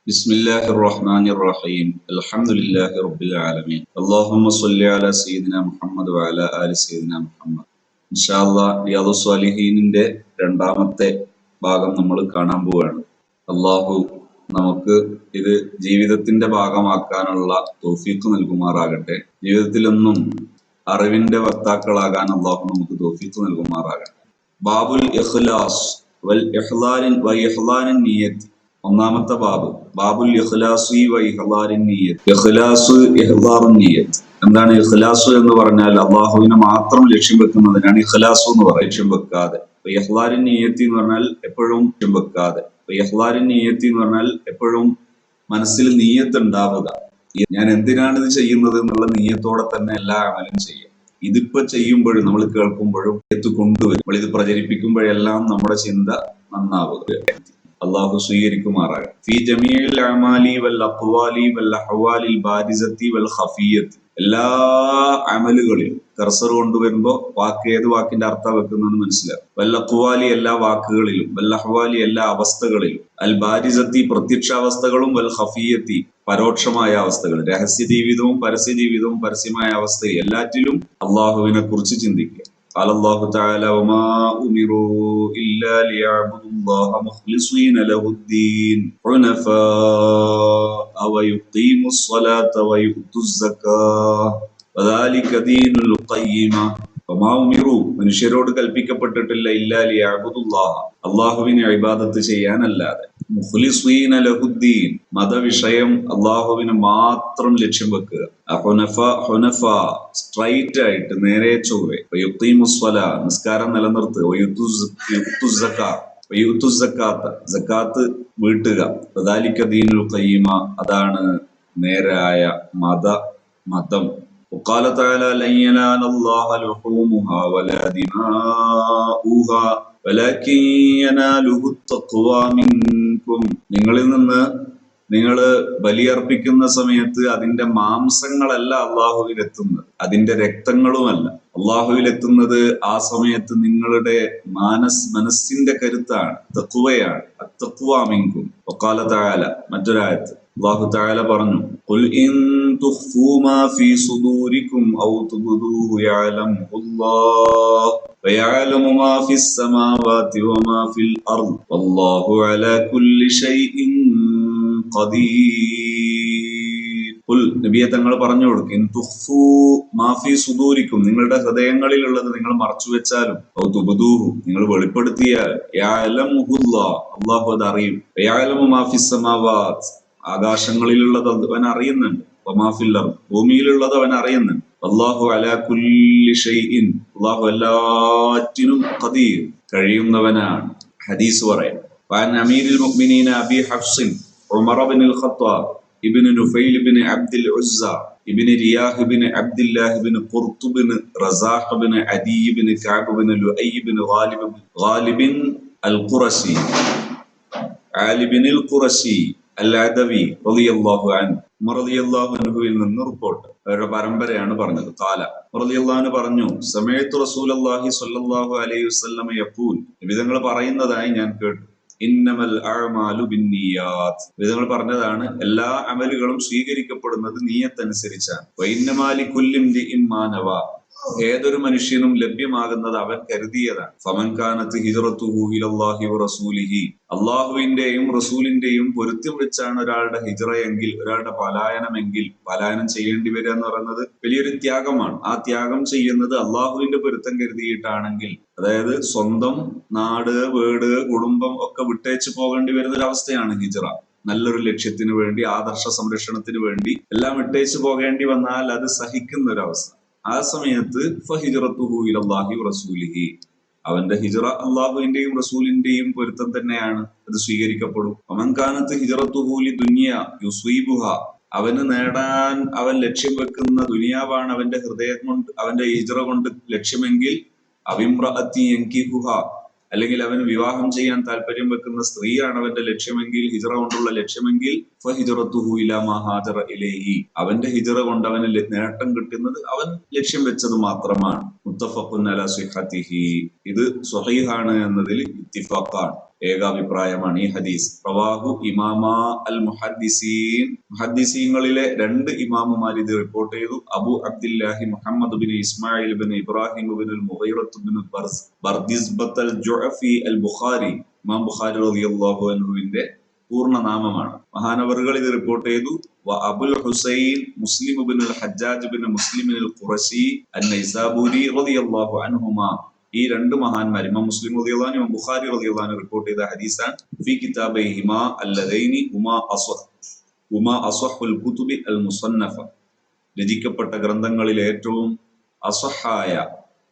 بسم الله الرحمن الرحيم الحمد لله رب العالمين اللهم صل على سيدنا മുഹമ്മദ് وعلى آل سيدنا മുഹമ്മദ്. ഇൻഷാ അല്ലാഹ് റിയാദുസ് സ്വാലിഹീനിന്റെ രണ്ടാമത്തെ ഭാഗം നമ്മൾ കാണാൻ പോവുകയാണ്. അള്ളാഹു നമുക്ക് ഇത് ജീവിതത്തിന്റെ ഭാഗമാക്കാനുള്ള തൗഫീഖ് നൽകുമാറാകട്ടെ. ജീവിതത്തിലൊന്നും അറിവിന്റെ വക്താക്കളാകാൻ അള്ളാഹു നമുക്ക് തൗഫീഖ് നൽകുമാറാകട്ടെ. ബാബുൽ ഇഖ്ലാസ് വൽ ഇഹ്ലാനിൻ നിയ്യത്ത്. ഒന്നാമത്തെ ബാബുൽ ഇഖ്ലാസി വ ഇഹ്ലാനിൻ നിയ്യത്ത്. ഇഖ്ലാസ് ഇഹ്ലാറുൻ നിയ്യത്ത്. എന്താണ് ഇഖ്ലാസ് എന്ന് പറഞ്ഞാൽ? അള്ളാഹുവിനെ മാത്രം ലക്ഷ്യം വെക്കുന്നതിനാണ് ഇഖ്ലാസ് എന്ന് പറയുന്നത്. ലക്ഷ്യം വെക്കാതെ. ഇഹ്ലാനിൻ നിയ്യത്തി എന്ന് പറഞ്ഞാൽ എപ്പോഴും ലക്ഷ്യം വെക്കാതെ. ഇഹ്ലാനിൻ നിയ്യത്തി എന്ന് പറഞ്ഞാൽ എപ്പോഴും മനസ്സിൽ നിയ്യത്ത് ഉണ്ടാവുക. ഞാൻ എന്തിനാണ് ഇത് ചെയ്യുന്നത് എന്നുള്ള നിയ്യത്തോടെ തന്നെ എല്ലാ അമലും ചെയ്യാം. ഇതിപ്പോ ചെയ്യുമ്പോഴും നമ്മൾ കേൾക്കുമ്പോഴും നിയ്യത്ത് കൊണ്ടുവരും. നമ്മൾ ഇത് പ്രചരിപ്പിക്കുമ്പോഴെല്ലാം നമ്മുടെ ചിന്ത നന്നാവുക. അള്ളാഹു സ്വീകരിക്കുമാറാകട്ടെ. ഫീ ജമീഇൽ അഅമാലി വൽ അഖ്വാലി വൽ അഹ്വാലിൽ ബാരിസത്തി വൽ ഖഫിയ്യത്തി. എല്ലാ അമലുകളിലും കർസർ കൊണ്ടുവരുമ്പോ ഏത് വാക്കിന്റെ അർത്ഥം വെക്കുന്നതെന്ന് മനസ്സിലാവും. വൽ അഖ്വാലി എല്ലാ വാക്കുകളിലും, വൽ അഹ്വാലി എല്ലാ അവസ്ഥകളിലും, അൽ ബാരിസത്തി പ്രത്യക്ഷാവസ്ഥകളും, വൽ ഖഫിയ്യത്തി പരോക്ഷമായ അവസ്ഥകൾ, രഹസ്യ ജീവിതവും പരസ്യ ജീവിതവും പരസ്യമായ അവസ്ഥയും എല്ലാറ്റിലും അള്ളാഹുവിനെ കുറിച്ച് ചിന്തിക്കുക. قال الله تعالى وما أمروا إلا ليعبدوا الله مخلصين له الدين حنفاء ويقيموا الصلاة ويؤتوا الزكاة وذلك دين القيمة. മനുഷ്യരോട് കൽപ്പിക്കപ്പെട്ടിട്ടില്ല ഇല്ലാ ലിയഅബ്ദുല്ലാഹ, അള്ളാഹുവിനെ ഇബാദത്ത് ചെയ്യാനല്ലാതെ. മുഖ്ലിസീന ലഹുദ്ദീൻ, മതവിഷയം അള്ളാഹുവിനെ മാത്രം ലക്ഷ്യം വെക്കുക. ഹുനഫ സ്ട്രൈറ്റ് ആയിട്ട് നേരെ ചൊവ്വെ. വയുഖീമുസ്സലാ നിസ്കാരം നിലനിർത്തുക. സക്കാത്ത് വീട്ടുക. വദാലിക ദീനുൽ ഖയ്യിമ, അതാണ് നേരായ മതം. وقال تعالى لن ينال الله لحومها ولا دماؤها ولكن يناله التقوى منكم. നിങ്ങളിൽ നിന്ന് നിങ്ങൾ ബലിയർപ്പിക്കുന്ന സമയത്ത് അതിന്റെ മാംസങ്ങളല്ല അള്ളാഹുവിലെത്തുന്നത്, അതിന്റെ രക്തങ്ങളുമല്ല. അള്ളാഹുവിലെത്തുന്നത് ആ സമയത്ത് നിങ്ങളുടെ മനസ്സിന്റെ കരുത്താണ്, തഖ്വയാണ്. അത്തഖ്വ മിൻകും. വഖാല തആല, മറ്റൊരായത്ത് അല്ലാഹു തആല പറഞ്ഞു, ഖുൽ ഇൻ തുഖ്ഫൂ മാ ഫീ സുദൂരിക്കും ഔ തുബ്ദൂഹു യഅലമുല്ലാഹ് വയഅലമു മാ ഫിസ് സമാവാതി വമാ ഫിൽ അർദ് വല്ലാഹു അലാ കുല്ലി ഷൈഇൻ ഖദീർ. ഖുൽ, നബിയെ തങ്ങൾ പറഞ്ഞു കൊടുക്കും, ഇൻ തുഖ്ഫൂ മാ ഫീ സുദൂരിക്കും, നിങ്ങളുടെ ഹൃദയങ്ങളിലുള്ളത് നിങ്ങൾ മറച്ചു വെച്ചാലും, ഔ തുബ്ദൂഹു നിങ്ങൾ വെളിപ്പെടുത്തിയാൽ, യഅലമുല്ലാഹ് അല്ലാഹു അത് അറിയും. വയഅലമു മാ ഫിസ് സമാവാത് ആകാശങ്ങളിലുള്ളത് അവൻ അറിയുന്നുണ്ട്. വമാഫിൽ അർദ് ഭൂമിയിലുള്ളത് അവൻ അറിയുന്നുണ്ട്. വല്ലാഹു അലാ കുല്ലി ഷൈഇൻ അല്ലാഹു എല്ലാറ്റിനും ഖദീർ കഴിയുന്നവനാണ്. ഹദീസ് പറയാം. വഅൻ അമീരിൽ മുഅ്മിനീന അബി ഹഫ്സിൻ ഉമർ ഇബ്നുൽ ഖത്താബ് ഇബ്നു നുഫൈൽ ഇബ്നു അബ്ദുൽ ഉസ്സ ഇബ്നു റിയാഹ് ഇബ്നു അബ്ദുല്ലാഹ് ഇബ്നു ഖുർത് ഇബ്നു റസാഖ് ഇബ്നു അദി ഇബ്നു കഅബ് ഇബ്നു ലുഅയ് ഇബ്നു ഗാലിബ് അൽ ഖുറശി അൽ ഖുറശി അൽ-അദവി റളിയല്ലാഹു അൻഹു, ഉമർ റളിയല്ലാഹു അൻഹുവിൽ നിന്ന് റിപ്പോർട്ട്, അവരുടെ പരമ്പരയാണ് പറഞ്ഞത്. ഖാല, റളിയല്ലാഹു അൻഹു പറഞ്ഞു, സമഅതു റസൂലുള്ളാഹി സ്വല്ലല്ലാഹു അലൈഹി വസല്ലം യഖൂൽ, നബി തങ്ങൾ പറയുന്നതായി ഞാൻ കേട്ടു. ഇന്നമൽ അഅമാലു ബിന്നിയാത്ത്, നബി തങ്ങൾ പറഞ്ഞതാണ്, എല്ലാ അമലുകളും സ്വീകരിക്കപ്പെടുന്നത് നിയ്യത്ത് അനുസരിച്ചാണ്. വഇന്നമാ ലികുല്ലി ഇംരിഇൻ മാ നവാ, ഏതൊരു മനുഷ്യനും ലഭ്യമാകുന്നത് അവൻ കരുതിയതാണ്. ഫമൻ കാനത്ത് ഹിജ്റത്തുഹു ഇലല്ലാഹി വറസൂലിഹി, അള്ളാഹുവിന്റെയും റസൂലിന്റെയും പൊരുത്തം വെച്ചാണ് ഒരാളുടെ ഹിജ്റയെങ്കിൽ, ഒരാളുടെ പലായനമെങ്കിൽ, പലായനം ചെയ്യേണ്ടി വരിക എന്ന് പറയുന്നത് വലിയൊരു ത്യാഗമാണ്. ആ ത്യാഗം ചെയ്യുന്നത് അള്ളാഹുവിന്റെ പൊരുത്തം കരുതിയിട്ടാണെങ്കിൽ, അതായത് സ്വന്തം നാട്, വീട്, കുടുംബം ഒക്കെ വിട്ടേച്ച് പോകേണ്ടി വരുന്ന ഒരു അവസ്ഥയാണ് ഹിജ്റ. നല്ലൊരു ലക്ഷ്യത്തിന് വേണ്ടി, ആദർശ സംരക്ഷണത്തിന് വേണ്ടി എല്ലാം വിട്ടേച്ച് പോകേണ്ടി വന്നാൽ അത് സഹിക്കുന്ന ഒരവസ്ഥ. ആ സമയത്ത് ഫഹിജ്റത്തുഹു ഇലല്ലാഹി വറസൂലിഹി, അവന്റെ ഹിജ്റ അള്ളാഹുവിന്റെയും റസൂലിന്റെയും പൊരുത്തം തന്നെയാണ്, അത് സ്വീകരിക്കപ്പെടും. വമൻ കാനത്ത് ഹിജ്റത്തുഹു ലിദുനിയ യുസീബുഹ, അവന് നേടാൻ അവൻ ലക്ഷ്യം വെക്കുന്ന ദുനിയാവാണ് അവന്റെ ഹൃദയം കൊണ്ട്, അവന്റെ ഹിജ്റ കൊണ്ട് ലക്ഷ്യമെങ്കിൽ, അവിംറഅത്തി യൻകിഹുഹ, അല്ലെങ്കിൽ അവന് വിവാഹം ചെയ്യാൻ താല്പര്യം വെക്കുന്ന സ്ത്രീയാണ് അവന്റെ ലക്ഷ്യമെങ്കിൽ, ഹിജ്റ കൊണ്ടുള്ള ലക്ഷ്യമെങ്കിൽ, ഫഹിജ്റത്തുഹു ഇലാ മാ ഹാജറ ഇലൈഹി, അവന്റെ ഹിജ്റ കൊണ്ട് അവന് നേട്ടം കിട്ടുന്നത് അവൻ ലക്ഷ്യം വെച്ചത് മാത്രമാണ്. മുത്തഫഖുൻ അലാ സിഹ്ഹതിഹി, ഇത് സ്വഹീഹാണ് എന്നതിൽ ഇത്തിഫാഖാണ്. ഏകാഭിപ്രായമാണ് ഈ ഹദീസ്. റവാഹു ഇമാമാ അൽ മുഹദ്ദിസീൻ, മുഹദ്ദിസീങ്ങളിലെ രണ്ട് ഇമാമുമാർ ഇത് റിപ്പോർട്ട് ചെയ്തു. Abu Abdillahi Muhammad bin Ismail bin Ibrahim bin Mughirah bin Bardizbah al Jufi al Bukhari, Imam Bukhari റളിയല്ലാഹു അൻഹുവിന്റെ പൂർണ്ണനാമമാണ്. മഹാനവറുകൾ ഇത് റിപ്പോർട്ട് ചെയ്തു. Abul Husain Muslim bin al Hajjaj bin Muslim al Qurashi an Naisaburi റളിയല്ലാഹു അൻഹുമാ, ഈ രണ്ട് മഹാന്മാർ ഇമാം മുസ്ലിം റളിയല്ലാഹു അൻഹു, ഇമാം ബുഖാരി റളിയല്ലാഹു അൻഹു റിപ്പോർട്ട് ചെയ്ത ഹദീസാണ്. ഫീ കിതാബൈഹിമാ അല്ലദൈനി ഹുമാ അസ്വഹുൽ കുതുബി അൽ മുസന്നഫ, രചിക്കപ്പെട്ട ഗ്രന്ഥങ്ങളിൽ ഏറ്റവും അസ്വഹായ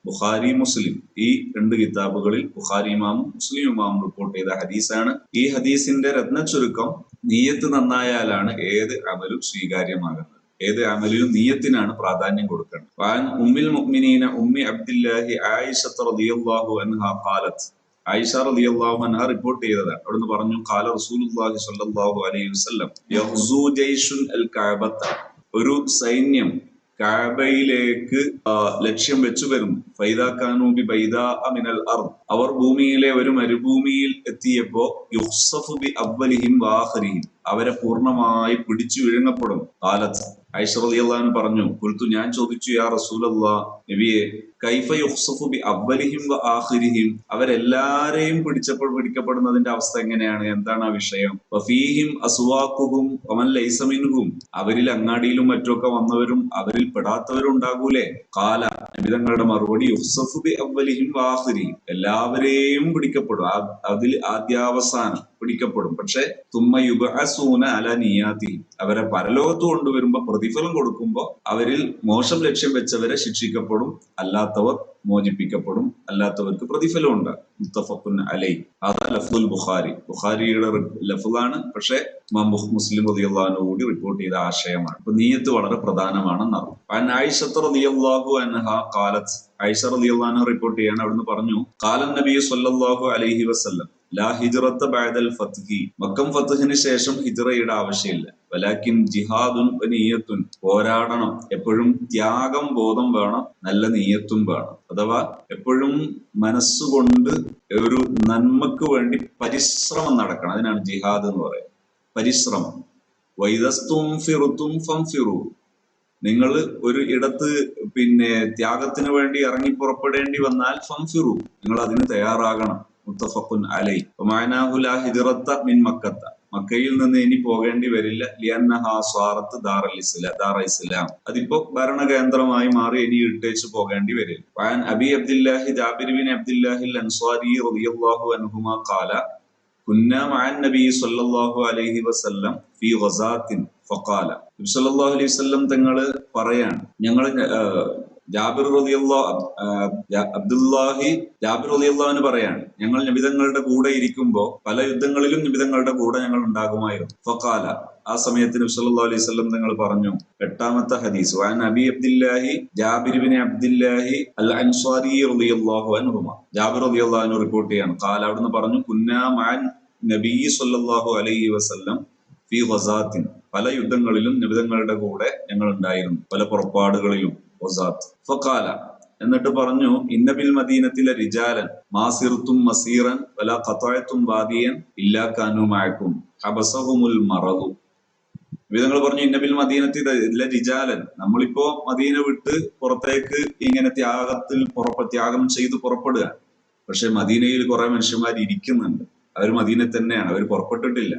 ബുഖാരി മുസ്ലിം, ഈ രണ്ട് കിതാബുകളിൽ ബുഖാരി ഇമാമും മുസ്ലിം ഇമാമും റിപ്പോർട്ട് ചെയ്ത ഹദീസാണ്. ഈ ഹദീസിന്റെ രത്ന ചുരുക്കം, നിയ്യത്ത് നന്നായാലാണ് ഏത് അമലും സ്വീകാര്യമാകുന്നത്. ഏത് അമലിലും നിയ്യത്തിനാണ് പ്രാധാന്യം കൊടുക്കേണ്ടത്. വഅൻ ഉമ്മിൽ മുഅ്മിനീന ഉമ്മി അബ്ദില്ലാഹി ആയിഷ റളിയല്ലാഹു അൻഹാ ഖാലത്ത്, ആയിഷ റളിയല്ലാഹു അൻഹ റിപ്പോർട്ട് ചെയ്തതാണ്. അവിടുന്ന് പറഞ്ഞു, ഖാല റസൂലുള്ളാഹി സ്വല്ലല്ലാഹു അലൈഹി വസല്ലം യഗ്സു ജയ്ഷുൻ അൽ കഅബത, ഒരു സൈന്യം കഅബയിലേക്ക് ലക്ഷ്യം വെച്ചു വരുന്നു. ഫൈദാ കാനൂ ബി ബൈദാ മിനൽ അർദ്, അവർ ഭൂമിയിലെ ഒരു മരുഭൂമിയിൽ എത്തിയപ്പോ യുഖ്സഫു ബി അവ്വലിഹിം വആഖിരിഹിം, അവരെ പൂർണ്ണമായി പിടിച്ചു വിഴുങ്ങപ്പെടും. ഖാലത്ത്, ആയിഷ റളിയല്ലാഹു അൻഹ പറഞ്ഞു, ഖുൽതു, ഞാൻ ചോദിച്ചു, യാ റസൂലല്ലാഹ്, നബിയെ, കൈഫ യുഖ്സഫു ബി അവ്വലിഹിം വആഖിരിഹിം, അവരെല്ലാരെയും പിടിക്കപ്പെടുന്നതിന്റെ അവസ്ഥ എങ്ങനെയാണ്, എന്താണ് ആ വിഷയം? വഫീഹിം അസ്വാഖുഹും വമൻ ലൈസ മിൻഹും, അവരിൽ അങ്ങാടിയിലും മറ്റൊക്കെ വന്നവരും അവരിൽ പെടാത്തവരും ഉണ്ടാകൂലേ? ഖാല, നബി തങ്ങളുടെ മറുപടി, യുഖ്സഫു ബി അവ്വലിഹിം വആഖിരിഹിം, എല്ലാവരെയും പിടിക്കപ്പെടും, അതിൽ ആദ്യാവസാനം പിടിക്കപ്പെടും. പക്ഷെ തുമ്മ യുബ്അസൂന അലാ നിയാതിഹിം, അവരെ പരലോകത്ത് കൊണ്ടുവരുമ്പോ പ്രതിഫലം കൊടുക്കുമ്പോ അവരിൽ മോശം ലക്ഷ്യം വെച്ചവരെ ശിക്ഷിക്കപ്പെടും, അല്ലാത്തവർ മോചിപ്പിക്കപ്പെടും, അല്ലാത്തവർക്ക് പ്രതിഫലം ഉണ്ട്. മുത്തഫഖുൻ അലൈഹി, അതാ ലഫ്ദുൽ ബുഖാരി, ബുഖാരിയുടെ ലഫ്ദാണ്, പക്ഷെ ഇമാം മുസ്ലിം റളിയല്ലാഹു അൻഹു കൂടി റിപ്പോർട്ട് ചെയ്ത ആശയമാണ്. അപ്പൊ നിയ്യത്ത് വളരെ പ്രധാനമാണെന്നറിയാം. അൻ ആയിഷ റളിയല്ലാഹു അൻഹ ഖാലത്ത്, ആയിഷ റളിയല്ലാഹു അൻഹ റിപ്പോർട്ട് ചെയ്യാണ്. അവിടുന്ന് പറഞ്ഞു, ഖാലൻ നബി സ്വല്ലല്ലാഹു അലൈഹി വസല്ലം ലാ ഹിജ്റത ബഅദൽ ഫത്ഹി, മക്കം ഫത്ഹിന് ശേഷം ഹിജ്റയുടെ ആവശ്യമില്ല. വലാകിൻ ജിഹാദുൻ വനിയ്യത്തുൻ, പോരാടണം, എപ്പോഴും ത്യാഗം ബോധം വേണം, നല്ല നിയ്യത്തും വേണം. അഥവാ എപ്പോഴും മനസ്സുകൊണ്ട് ഒരു നന്മക്ക് വേണ്ടി പരിശ്രമം നടക്കണം, അതിനാണ് ജിഹാദ് എന്ന് പറയുന്നത്, പരിശ്രമം. വൈദസ്തുംഫിറുതും ഫംഫിറു, നിങ്ങൾ ഒരു ഇടത്ത് ത്യാഗത്തിന് വേണ്ടി ഇറങ്ങി പുറപ്പെടേണ്ടി വന്നാൽ ഫംഫിറു, നിങ്ങൾ അതിന് തയ്യാറാകണം. മുത്തഫഖുൻ അലൈഹി. വമഅനാഹു ലാ ഹിജ്റത മിൻ മക്കത്ത, മക്കയിൽ നിന്ന് ഇനി പോകേണ്ടി വരില്ല. ലിഅന്നഹാ സ്വാറത്ത് ദാറൽ ഇസ്ലാം, അതിപ്പോ ഭരണകേന്ദ്രമായി മാറി, ഇനി ഇട്ടേച്ച് പോകേണ്ടി വരില്ല. വഅൻ അബി അബ്ദില്ലാഹി ജാബിർ ബിൻ അബ്ദില്ലാഹിൽ അൻസ്വാരി റളിയല്ലാഹു അൻഹുമാ ഖാല കുന്നാ മഅൻ നബി സ്വല്ലല്ലാഹു അലൈഹി വസല്ലം ഫീ ഗസാത്തിൻ ഫഖാല, നബി സ്വല്ലല്ലാഹു അലൈഹി വസല്ലം തങ്ങൾ പറയാണ്, ഞങ്ങൾ ജാബിർ റളിയല്ലാഹു പറയാണ്, ഞങ്ങൾ നബിതങ്ങളുടെ കൂടെ ഇരിക്കുമ്പോ പല യുദ്ധങ്ങളിലും നബിതങ്ങളുടെ കൂടെ ഞങ്ങൾ ഉണ്ടാകുമായിരുന്നു. ഫഖാല, ആ സമയത്ത് നബി സല്ലല്ലാഹു അലൈഹി വസല്ലം തങ്ങൾ പറഞ്ഞു. എട്ടാമത്തെ ഹദീസ്, വഅൻ അബി അബ്ദില്ലാഹി ജാബിർ ബിൻ അബ്ദില്ലാഹി അൽ അൻസ്വാരി റളിയല്ലാഹു അൻഹുമാ, ജാബിർ റളിയല്ലാഹു അൻഹു റിപ്പോർട്ട് ചെയ്യാണ്. ഖാല, അവിടുന്ന് പറഞ്ഞു, കുന്നാ മഅൻ നബി സല്ലല്ലാഹു അലൈഹി വസല്ലം ഫീ ഗസാത്തിൻ, പല യുദ്ധങ്ങളിലും നബിതങ്ങളുടെ കൂടെ ഞങ്ങൾ ഉണ്ടായിരുന്നു, പല പുറപ്പാടുകളിലും. ഫഖാല, എന്നിട്ട് പറഞ്ഞു, ഇന്നബിൽ മദീനത്തിലെ റിജാലൻ മാസിർത്തും മസീറൻ വലാ ഖതഅതും വാദിയൻ ഇല്ലാ കാനൂ മഅകും ഹബസഹുമുൽ മറദു. വിധങ്ങൾ പറഞ്ഞു, ഇന്നബിൽ മദീനത്തിലെ റിജാലൻ, നമ്മളിപ്പോ മദീന വിട്ട് പുറത്തേക്ക് ഇങ്ങനെ ത്യാഗം ചെയ്ത് പുറപ്പെടുക. പക്ഷെ മദീനയിൽ കുറെ മനുഷ്യന്മാർ ഇരിക്കുന്നുണ്ട്, അവർ മദീന തന്നെയാണ്, അവർ പുറപ്പെട്ടിട്ടില്ല.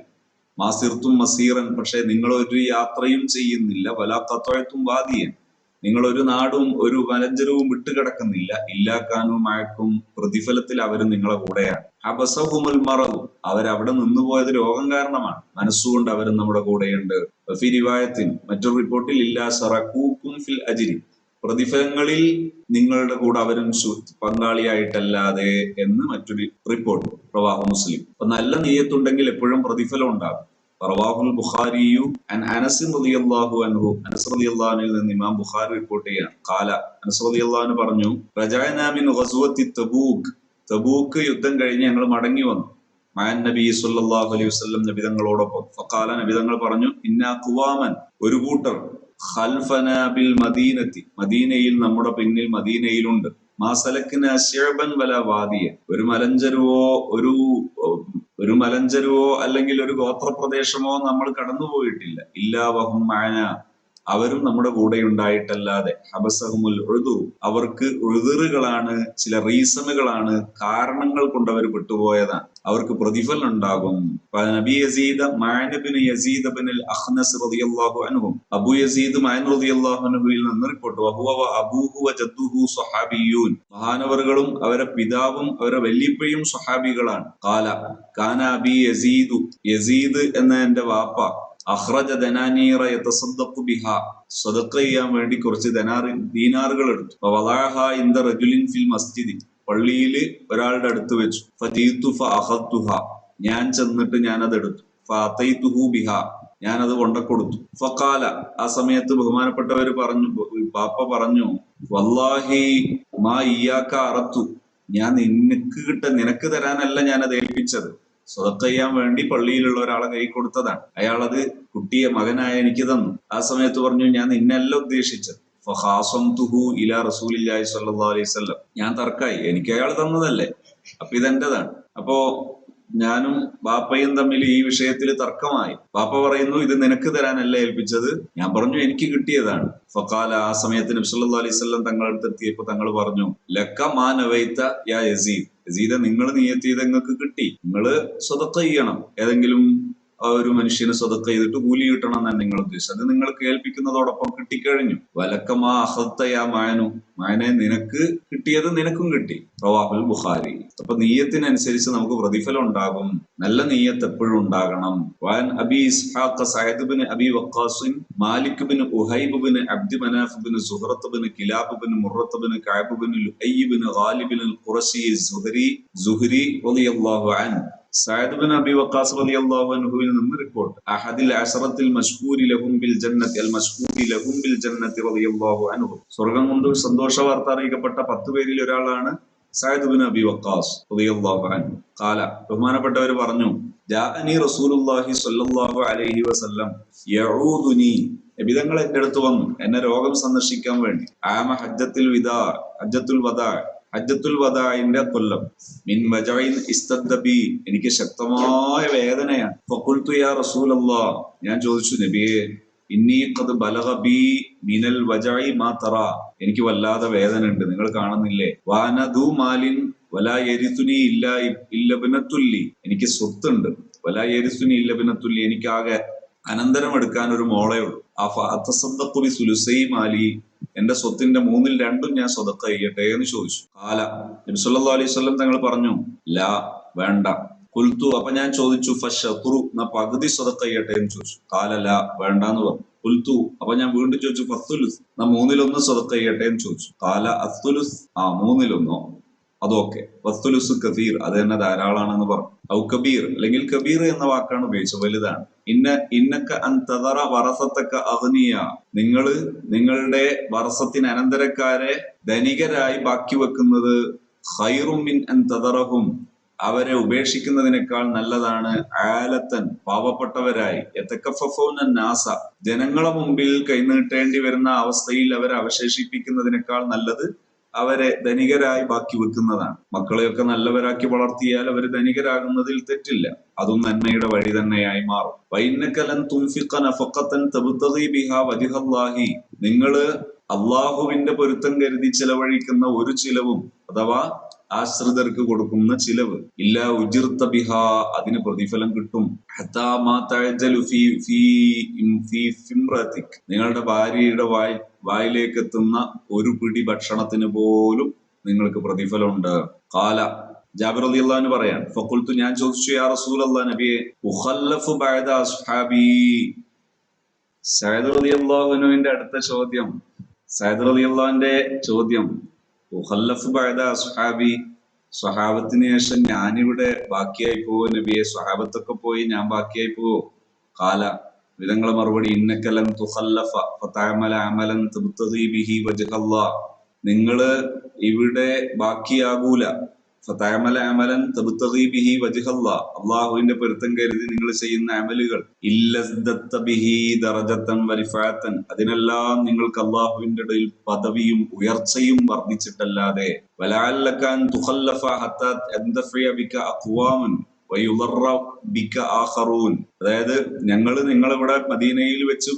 മാസിർത്തും മസീറൻ, പക്ഷെ നിങ്ങൾ ഒരു യാത്രയും ചെയ്യുന്നില്ല. വലാ ഖതഅതും വാദിയൻ, നിങ്ങൾ ഒരു നാടും ഒരു മലഞ്ചരവും വിട്ടുകിടക്കുന്നില്ല. ഇല്ലാ കാനൂ മഅകും, പ്രതിഫലത്തിൽ അവർ നിങ്ങളെ കൂടെയാണ്. ഹബസഹുമുൽ മറദു, അവരവിടെ നിന്നുപോയത് രോഗം കാരണമാണ്, മനസ്സുകൊണ്ട് അവർ നമ്മുടെ കൂടെയുണ്ട്. ഫീ റിവായത്തിൻ, മറ്റൊരു റിപ്പോർട്ടിൽ, ഇല്ലാ ശറകൂകും ഫിൽ അജ്രി, പ്രതിഫലങ്ങളിൽ നിങ്ങളുടെ കൂടെ അവരും പങ്കാളിയായിട്ടല്ലാതെ എന്ന് മറ്റൊരു റിപ്പോർട്ട്. റവാഹു മുസ്ലിം. അപ്പൊ നല്ല നിയ്യത്തുണ്ടെങ്കിൽ എപ്പോഴും പ്രതിഫലം ഉണ്ടാകും. റവാഹുൽ ബുഖാരിയു അൻ അനസ് റളിയല്ലാഹു അൻഹു, അനസ് റളിയല്ലാഹു അൻഹുവിൽ നിന്ന് ഇമാം ബുഖാരി റിപ്പോർട്ട് ചെയ്യാണ്. ഖാല, അനസ് റളിയല്ലാഹു അൻഹു പറഞ്ഞു, റജഅനാ മിൻ ഗസ്വത്തി തബൂക്ക്, തബൂക്ക് യുദ്ധം കഴിഞ്ഞ് ഞങ്ങൾ മടങ്ങി വന്നു. മഅൻ നബി സ്വല്ലല്ലാഹു അലൈഹി വസല്ലം, നബി തങ്ങളോടൊപ്പം. ഫഖാല, നബി തങ്ങൾ പറഞ്ഞു, ഇന്നാ ഖുവാമൻ, ഒരു കൂട്ടർ, ഖൽഫനാ ബിൽ മദീനത്തി, മദീനയിൽ നമ്മുടെ പിന്നിൽ മദീനയിലുണ്ട്. മാസലക്കിന് ശിഅബൻ വല വാദിയ, ഒരു മലഞ്ചരുവോ ഒരു മലഞ്ചരുവോ അല്ലെങ്കിൽ ഒരു ഗോത്രപ്രദേശമോ നമ്മൾ കടന്നുപോയിട്ടില്ല. ഇല്ലാ വഹും മഅന, അവരും നമ്മുടെ കൂടെ ഉണ്ടായിട്ടല്ലാതെ. ഹബസഹുമുൽ ഉദ്റു, അവർക്ക് ഉദ്റുകളാണ്, ചില റീസണുകളാണ്, കാരണങ്ങൾ കൊണ്ട് അവർ വിട്ടുപോയതാണ്, അവർക്ക് പ്രതിഫലം ഉണ്ടാകും. നബി യസീദ് മഅൻ ഇബ്നു യസീദ് ഇബ്നുൽ അഖ്നസ് റളിയല്ലാഹു അൻഹു, അബൂ യസീദ് മഅൻ റളിയല്ലാഹു അൻഹുവിൽ നിന്ന് റിപ്പോർട്ട്, വഹുവ അബൂഹു വജദ്ദുഹു സ്വഹാബിയൂൻ, മഹാനവറുകളും അവരെ പിതാവും അവരെ വല്യപ്പയും സ്വഹാബികളാണ്. ഖാല കാന അബി യസീദു, യസീദ് എന്ന എന്റെ വാപ്പ, അഖ്റജ ദനാനീറ യതസദ്ദഖു ബിഹാ, സദഖ ചെയ്യാൻ വേണ്ടി കുറച്ച് ദീനാറുകൾ എടുത്തു. വളഅഹ ഇൻദ റജുലിൻ ഫിൽ മസ്ജിദി, പള്ളിയിൽ ഒരാളുടെ അടുത്ത് വെച്ചു. ഫജീതു ഫഅഖദ്തുഹ, ഞാൻ ചെന്നിട്ട് ഞാനത് എടുത്തു. ഫഅതൈതുഹു ബിഹാ, ഞാനത് കൊണ്ടക്കൊടുത്തു. ഫഖാല, ആ സമയത്ത് ബഹുമാനപ്പെട്ടവർ പറഞ്ഞു, പാപ്പ പറഞ്ഞു, വല്ലാഹി മാ ഇയ്യാക അറത്തു, ഞാൻ നിനക്ക് തരാനല്ല ഞാനത് ഏൽപ്പിച്ചത്, സ്വതക്ക ചെയ്യാൻ വേണ്ടി പള്ളിയിലുള്ള ഒരാളെ കൈ കൊടുത്തതാണ്. അയാളത് കുട്ടിയെ മകനായ എനിക്ക് തന്നു. ആ സമയത്ത് പറഞ്ഞു, ഞാൻ നിന്നല്ല ഉദ്ദേശിച്ചത്. ഫഖാസംതുഹു ഇലാ റസൂലില്ലാഹി സ്വല്ലല്ലാഹു അലൈഹി വസല്ലം, ഞാൻ തർക്കായി, എനിക്ക് അയാൾ തന്നതല്ലേ, അപ്പൊ ഇതെന്റേതാണ്. അപ്പോ ഞാനും ബാപ്പയും തമ്മിൽ ഈ വിഷയത്തിൽ തർക്കമായി. ബാപ്പ പറയുന്നു, ഇത് നിനക്ക് തരാനല്ല ഏൽപ്പിച്ചത്. ഞാൻ പറഞ്ഞു, എനിക്ക് കിട്ടിയതാണ്. ഫഖാല, ആ സമയത്ത് നബി സല്ലല്ലാഹു അലൈഹി വസല്ലം തങ്ങളുടെ അടുത്ത് എത്തിയപ്പോ തങ്ങൾ പറഞ്ഞു, ലക്ക മാ നവൈത യാ യസീദ്, യസീദ നിങ്ങൾ നിയത്ത് ചെയ്ത് നിങ്ങൾക്ക് കിട്ടി, നിങ്ങൾ സ്വതക്ക ചെയ്യണം, ഏതെങ്കിലും ഒരു മനുഷ്യന് സ്വതക്ക ചെയ്തിട്ട് കൂലി കിട്ടണം എന്നാണ് നിങ്ങൾ ഉദ്ദേശിച്ചത്, അത് നിങ്ങൾ കേൾപ്പിക്കുന്നതോടൊപ്പം കിട്ടിക്കഴിഞ്ഞു. വലക്കമാ അഖദ്ത യാ മഅനു, മഅനെ നിനക്ക് കിട്ടിയത് നിനക്കും കിട്ടി. റവാഹുൽ ബുഖാരി. അപ്പൊ നീയത്തിനനുസരിച്ച് നമുക്ക് പ്രതിഫലം ഉണ്ടാകും. നല്ല നീയത്ത് എപ്പോഴും ഉണ്ടാകണം. വഅൻ അബി ഇസ്ഹാഖ് സഅദ് ഇബ്നു അബി വഖാസ് മാലിക് ഇബ്നു ഉഹൈബ് ഇബ്നു അബ്ദ് മനാഫ് ഇബ്നു സുഹറത്ത് ഇബ്നു കിലാബ് ഇബ്നു മുറത്ത് ഇബ്നു കഅബ് ഇബ്നു ലുഅയ് ഇബ്നു ഗാലിബ് അൽ ഖുറശി സുഹരി റളിയല്ലാഹു അൻഹു, സഅദ് ഇബ്നു അബി വഖാസ് റളിയല്ലാഹു അൻഹുവിൽ നിന്ന് റിപ്പോർട്ട്, അഹദിൽ അശറത്തിൽ മശ്ഹൂരി ലഹും ബിൽ ജന്നത്തി അൽ മശ്ഹൂരി ലഹും ബിൽ ജന്നത്തി റളിയല്ലാഹു അൻഹു, സ്വർഗ്ഗം കൊണ്ട് സന്തോഷ വാർത്ത അറിയിക്കപ്പെട്ട 10 പേരിൽ ഒരാളാണ് സഅദ് ഇബ്നു അബി വഖാസ് റളിയല്ലാഹു അൻഹു. ഖാല, ബഹുമാനപ്പെട്ടവർ പറഞ്ഞു, ജാഅനി റസൂലുള്ളാഹി സ്വല്ലല്ലാഹു അലൈഹി വസല്ലം യഊദുനി, നബി തങ്ങൾ എന്റെ അടുത്ത് വന്നു എന്നെ രോഗം സന്ദർശിക്കാൻ വേണ്ടി. ആമ ഹജ്ജത്തുൽ വദാഇന്റെ കൊല്ലം. മിൻ വജഇൻ ഇസ്തദ്ദ ബി, എനിക്ക് ശക്തമായ വേദനയാണ്. ഫഖുൽതു യാ റസൂലല്ലാഹ്, ഞാൻ ചോദിച്ചു, നബിയേ, ഇന്നി ഖദ് ബലഗ ബി മിനൽ വജഇ മാ തറാ, എനിക്ക് വല്ലാതെ വേദന ഉണ്ട്, നിങ്ങൾ കാണുന്നില്ലേ. വാന ദു മാലിൻ വലാ യരിസുനി ഇല്ലാ ഇബ്നത്തുല്ലി, എനിക്ക് സ്വത്തുണ്ട്. വലാ യരിസുനി ഇല്ല ഇബ്നത്തുല്ലി, എനിക്ക് ആകെ അനന്തരം എടുക്കാൻ ഒരു മോളേ ഉള്ളൂ. അത്തസദ്ദഖു ബി സുലുസൈ മാലി, എന്റെ സ്വത്തിന്റെ 2/3 ഞാൻ സ്വതക്ക ചെയ്യട്ടെ എന്ന് ചോദിച്ചു. ഖാല, നബി സല്ലല്ലാഹു അലൈഹി വസല്ലം തങ്ങൾ പറഞ്ഞു, ലാ, വേണ്ട. ഖുൽതു, അപ്പൊ ഞാൻ ചോദിച്ചു, ഫശത്റു, എന്നാ പകുതി സ്വതക്ക ചെയ്യട്ടെ എന്ന് ചോദിച്ചു. ഖാല ലാ, വേണ്ടാന്ന് പറഞ്ഞു. ഖുൽതു, അപ്പൊ ഞാൻ വീണ്ടും ചോദിച്ചു, ഫത്തുലുസ്, എന്നാ 1/3 സ്വതക്ക ചെയ്യട്ടെ എന്ന് ചോദിച്ചു. ഖാല അത്തുലുസ്, 1/3, അതൊക്കെ. വസ്തുലുസ് കബീർ, അത് തന്നെ ധാരാളാണെന്ന് പറഞ്ഞു. ഔ കബീർ, അല്ലെങ്കിൽ കബീർ എന്ന വാക്കാണ് ഉപയോഗിച്ചത്, വലുതാണ്. ഇന്നക്ക അൻതദറ വറസത്തക്ക അഗ്നിയ, നിങ്ങളുടെ വറസത്തിന് അനന്തരക്കാരെ ധനികരായി ബാക്കി വെക്കുന്നത് ഖൈറും മിൻ അൻതദറഹും, അവരെ ഉപേക്ഷിക്കുന്നതിനേക്കാൾ നല്ലതാണ്. ആലത്തൻ, പാവപ്പെട്ടവരായി, യതകഫഫൂന നാസ, ജനങ്ങളെ മുമ്പിൽ കൈനീട്ടേണ്ടി വരുന്ന അവസ്ഥയിൽ അവരെ അവശേഷിപ്പിക്കുന്നതിനേക്കാൾ നല്ലത് അവരെ ധനികരായി ബാക്കി വെക്കുന്നതാണ്. മക്കളെയൊക്കെ നല്ലവരാക്കി വളർത്തിയാൽ അവർ ധനികരാകുന്നതിൽ തെറ്റില്ല, അതും നന്മയുടെ വഴി തന്നെയായി മാറും. വൈന്നകലൻ തുൻഫിഖ നഫഖതൻ തബ്തഗി ബിഹാ വജ്ഹല്ലാഹി, നിങ്ങള് അള്ളാഹുവിന്റെ പൊരുത്തം കരുതി ചിലവഴിക്കുന്ന ഒരു ചിലവും, അഥവാ ആശ്രിതർക്ക് കൊടുക്കുന്ന ചിലവ്, ഇല്ല ഉജിർത ബിഹാ, അതിന് പ്രതിഫലം കിട്ടും. ഹത്താ മാ തഅജലു ഫീ ഫിംറതിക്, നിങ്ങളുടെ ഭാര്യയുടെ വായിലേക്ക് എത്തുന്ന ഒരു പിടി ഭക്ഷണത്തിന് പോലും നിങ്ങൾക്ക് പ്രതിഫലമുണ്ട്. ഖാല, ജാബിർ റളിയല്ലാഹു അൻഹു പറയാൻ, ഫഖുൽതു, ഞാൻ ചോദിച്ചു, യാ റസൂലല്ലാഹ്, നബിയെ, ഉഖല്ലഫു ബഅദ അസ്ഹാബി, സഅദ് റളിയല്ലാഹു അൻഹുവിന്റെ അടുത്ത ചോദ്യം, സഅദ് റളിയല്ലാഹുവിന്റെ ചോദ്യം, ഉഖല്ലഫു ബഅദ അസ്ഹാബി, സ്വഹാബത്തിന് ശേഷം ഞാനിവിടെ ബാക്കിയായി പോവോ നബിയെ, സ്വഹാബത്തൊക്കെ പോയി ഞാൻ ബാക്കിയായി പോവോ? ഖാല, വിധങ്ങളെ മറുപടി, ഇന്നക ലൻ തുഖല്ലഫ ഫതഅമല അമലൻ തബ്തഗി ബിഹി വജ്ഹല്ലാഹ്, നിങ്ങള് ഇവിടെ ബാക്കിയാകൂല. ഫതഅമല അമലൻ തബ്തഗി ബിഹി വജ്ഹല്ലാഹ്, അല്ലാഹുവിന്റെ പൊരുത്തം കരുതി നിങ്ങൾ ചെയ്യുന്ന അമലുകൾ ഇല്ലസ്ദത്ത ബിഹി ദറജതൻ വരിഫഅതൻ, അതിനെല്ലാം നിങ്ങൾക്ക് അല്ലാഹുവിന്റെ ഇടയിൽ പദവിയും ഉയർച്ചയും വർദ്ധിച്ചിട്ടല്ലാതെ വലഅല്ലക അൻ തുഖല്ലഫ ഹത്താ യൻദഫിയ ബിക അഖ്വാമൻ വയുളറ ബിക ആഖറൂൻ. അതായത് നിങ്ങളിവിടെ മദീനയിൽ വെച്ച്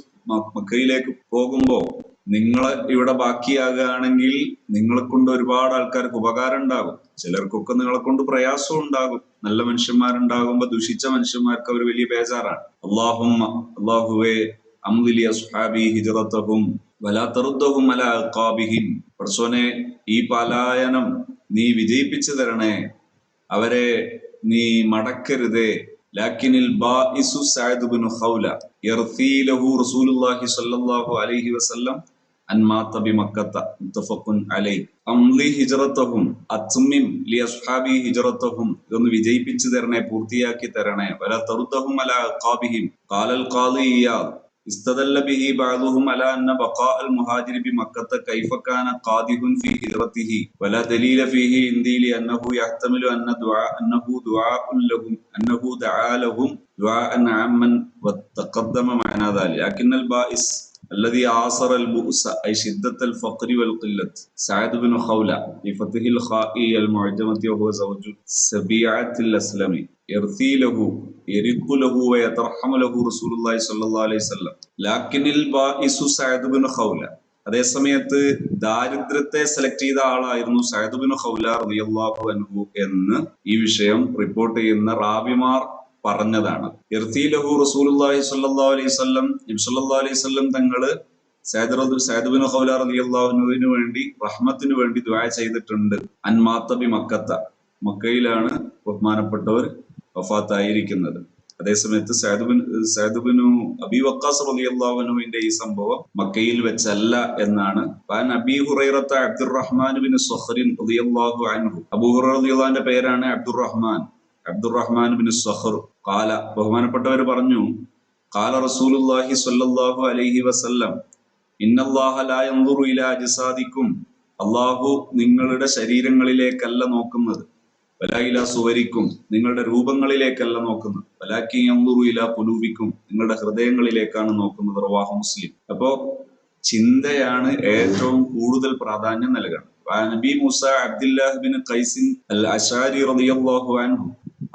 മക്കയിലേക്ക് പോകുമ്പോ നിങ്ങളെ ഇവിടെ ബാക്കിയാകുകയാണെങ്കിൽ നിങ്ങളെ കൊണ്ട് ഒരുപാട് ആൾക്കാർക്ക് ഉപകാരം ഉണ്ടാകും. ചിലർക്കൊക്കെ നിങ്ങളെ കൊണ്ട് പ്രയാസവും ഉണ്ടാകും. നല്ല മനുഷ്യന്മാരുണ്ടാകുമ്പോ ദുഷിച്ച മനുഷ്യന്മാർക്ക് അവർ വലിയ ബേജാറാണ്. അല്ലാഹുവേ അംദിലി അസ്ഹാബി ഹിജ്റതഹും വലാ തറുദ്ദഹും അലാ അഖാബിഹിം, പടച്ചോനെ ഈ പലായനം നീ വിജയിപ്പിച്ചു തരണേ, അവരെ നീ മടക്കരുതേ. ലാക്കിനിൽ ബാഇസു സഅദ് ഇബ്നു ഖൗല യർസീ ലഹു റസൂലുള്ളാഹി സ്വല്ലല്ലാഹു അലൈഹി വസല്ലം അൻ മാത ബിമക്കത്ത മുത്തഫഖുൻ അലൈഹി അംലി ഹിജ്റതഹും അത്മിം ലി അസ്ഹാബി ഹിജ്റതഹും, ഇതൊന്ന് വിജയിപ്പിച്ചു തരണേ, പൂർത്തിയാക്കി തരണേ. വലാ തറുദ്ദഹും അലാ അഖാബിഹിം. ഖാലൽ ഖാദി ഇയാദ് استدل به بعضهم على أن بقاء المهاجر بمكة كيف كان قادح في هجرته ولا دليل فيه عندي لأنه يحتمل أنه دعا لهم دعاء عاما وتقدم معنى ذلك. لكن البائس الذي عاصر البؤس أي شدة الفقر والقلة سعد بن خولة بفتح الخاء المعجمة وهو زوج سبيعة الأسلمي يرثي له يرق له ويترحم له رسول الله صلى الله عليه وسلم. لكن البائس سعد بن خولة. അതേസമയത്ത് ദാരിദ്ര്യത്തെ സെലക്ട് ചെയ്ത ആളായിരുന്നു സഅദ് ബിൻ ഖൗല റളിയല്ലാഹു അൻഹു എന്ന് ഈ വിഷയം റിപ്പോർട്ട് ചെയ്യുന്ന റാവിമാർ പറഞ്ഞതാണ്. ഇർതീലഹു റസൂലുള്ളാഹി സ്വല്ലല്ലാഹു അലൈഹി വസല്ലം, നബി സല്ലല്ലാഹു അലൈഹി വസല്ലം തങ്ങള് സഅദ് ബിൻ ഖൗല റളിയല്ലാഹു അൻഹുവിന് വേണ്ടി റഹ്മത്തിന് വേണ്ടി ദുആ ചെയ്തിട്ടുണ്ട്. അൻമാത ബി മക്കത്ത, മക്കയിലാണ് ബഹുമാനപ്പെട്ടവർ വഫാത്തായിരിക്കുന്നത്. അതേസമയത്ത് സഅദ് ബിൻ അബീ വഖാസ് റളിയല്ലാഹു അൻഹുവിന്റെ ഈ സംഭവം മക്കയിൽ വെച്ചല്ല എന്നാണ്. അബീ ഹുറൈറത്ത അബ്ദുറഹ്മാൻ ബിൻ സഖറിൻ റളിയല്ലാഹു അൻഹു, അബൂ ഹുറൈറ റളിയല്ലാഹുവിന്റെ പേരാണ് അബ്ദുറഹ്മാൻ ബിൻ സഖർ. ഖാല, ബഹുമാനപ്പെട്ടവർ പറഞ്ഞു, ഖാല റസൂലുള്ളാഹി സ്വല്ലല്ലാഹു അലൈഹി വസല്ലം ഇന്നല്ലാഹ ലാ യൻദുറു ഇലാ അജ്സാദിക്കും, അല്ലാഹു നിങ്ങളുടെ ശരീരങ്ങളിലേക്കല്ല നോക്കുന്നത്, വലാ ഇലാ സുവരിക്കും, നിങ്ങളുടെ രൂപങ്ങളിലേക്കല്ല നോക്കുന്നത്, വലാകിൻ യൻദുറു ഇലാ ഖുലൂബിക്കും, നിങ്ങളുടെ ഹൃദയങ്ങളിലേക്കാണ് നോക്കുന്നത്. റവാഹു മുസ്ലിം. അപ്പോ ചിന്തയാണ് ഏറ്റവും കൂടുതൽ പ്രാധാന്യം നൽകണം. നബി മൂസ അബ്ദുല്ലാഹ് ബിൻ ഖൈസിൻ അൽ അശാരി റളിയല്ലാഹു അൻഹു,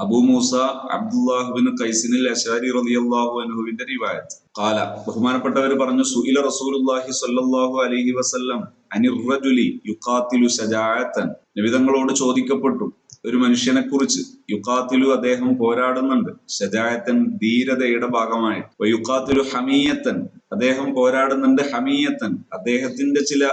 അബൂ മൂസ അബ്ദുല്ലാഹ് ബിൻ ഖൈസിൻ അൽ അശാരി റളിയല്ലാഹു അൻഹുവിന്റെ റിവായത്ത്. ഖാല, ബഹുമാനപ്പെട്ടവർ പറഞ്ഞു, സുഇല റസൂലുള്ളാഹി സ്വല്ലല്ലാഹു അലൈഹി വസല്ലം അനിർ റജുലി യുഖാതിലു ശജാഅതൻ, നബി തങ്ങളോട് ചോദിക്കപ്പെട്ടു ഒരു മനുഷ്യനെ കുറിച്ച്. യുഖാതിലു, അദ്ദേഹം പോരാടുന്നുണ്ട്, ശജാഅത്തൻ, ധീരതയുടെ ഭാഗമായിട്ട്. വയുഖാതിലു ഹമിയത്തൻ, അദ്ദേഹം പോരാടുന്നുണ്ട്, ഹമിയത്തൻ, അദ്ദേഹത്തിന്റെ ചില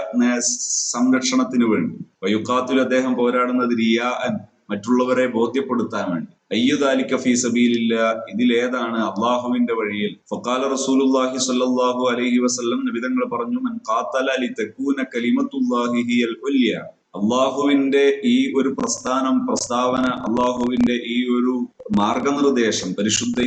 സംരക്ഷണത്തിന് വേണ്ടി. വയുഖാതിലു, അദ്ദേഹം പോരാടുന്നത് റിയാഅൻ, മറ്റുള്ളവരെ ബോധ്യപ്പെടുത്താൻ വേണ്ടി. അയ്യു ദാലിക ഫീ സബീലില്ലാഹ്, ഇതിലേതാണ് അല്ലാഹുവിന്റെ വഴിയിൽ. ഫഖാല റസൂലുള്ളാഹി സ്വല്ലല്ലാഹു അലൈഹി വസല്ലം, നബി തങ്ങൾ പറഞ്ഞു, മൻ ഖാതല ലിതകൂന കലിമത്തുല്ലാഹി ഹിയൽ ഉല്യ, അള്ളാഹുവിന്റെ ഈ ഒരു പ്രസ്താവന, അള്ളാഹുവിന്റെ ഈ ഒരു മാർഗനിർദ്ദേശം, പരിശുദ്ധ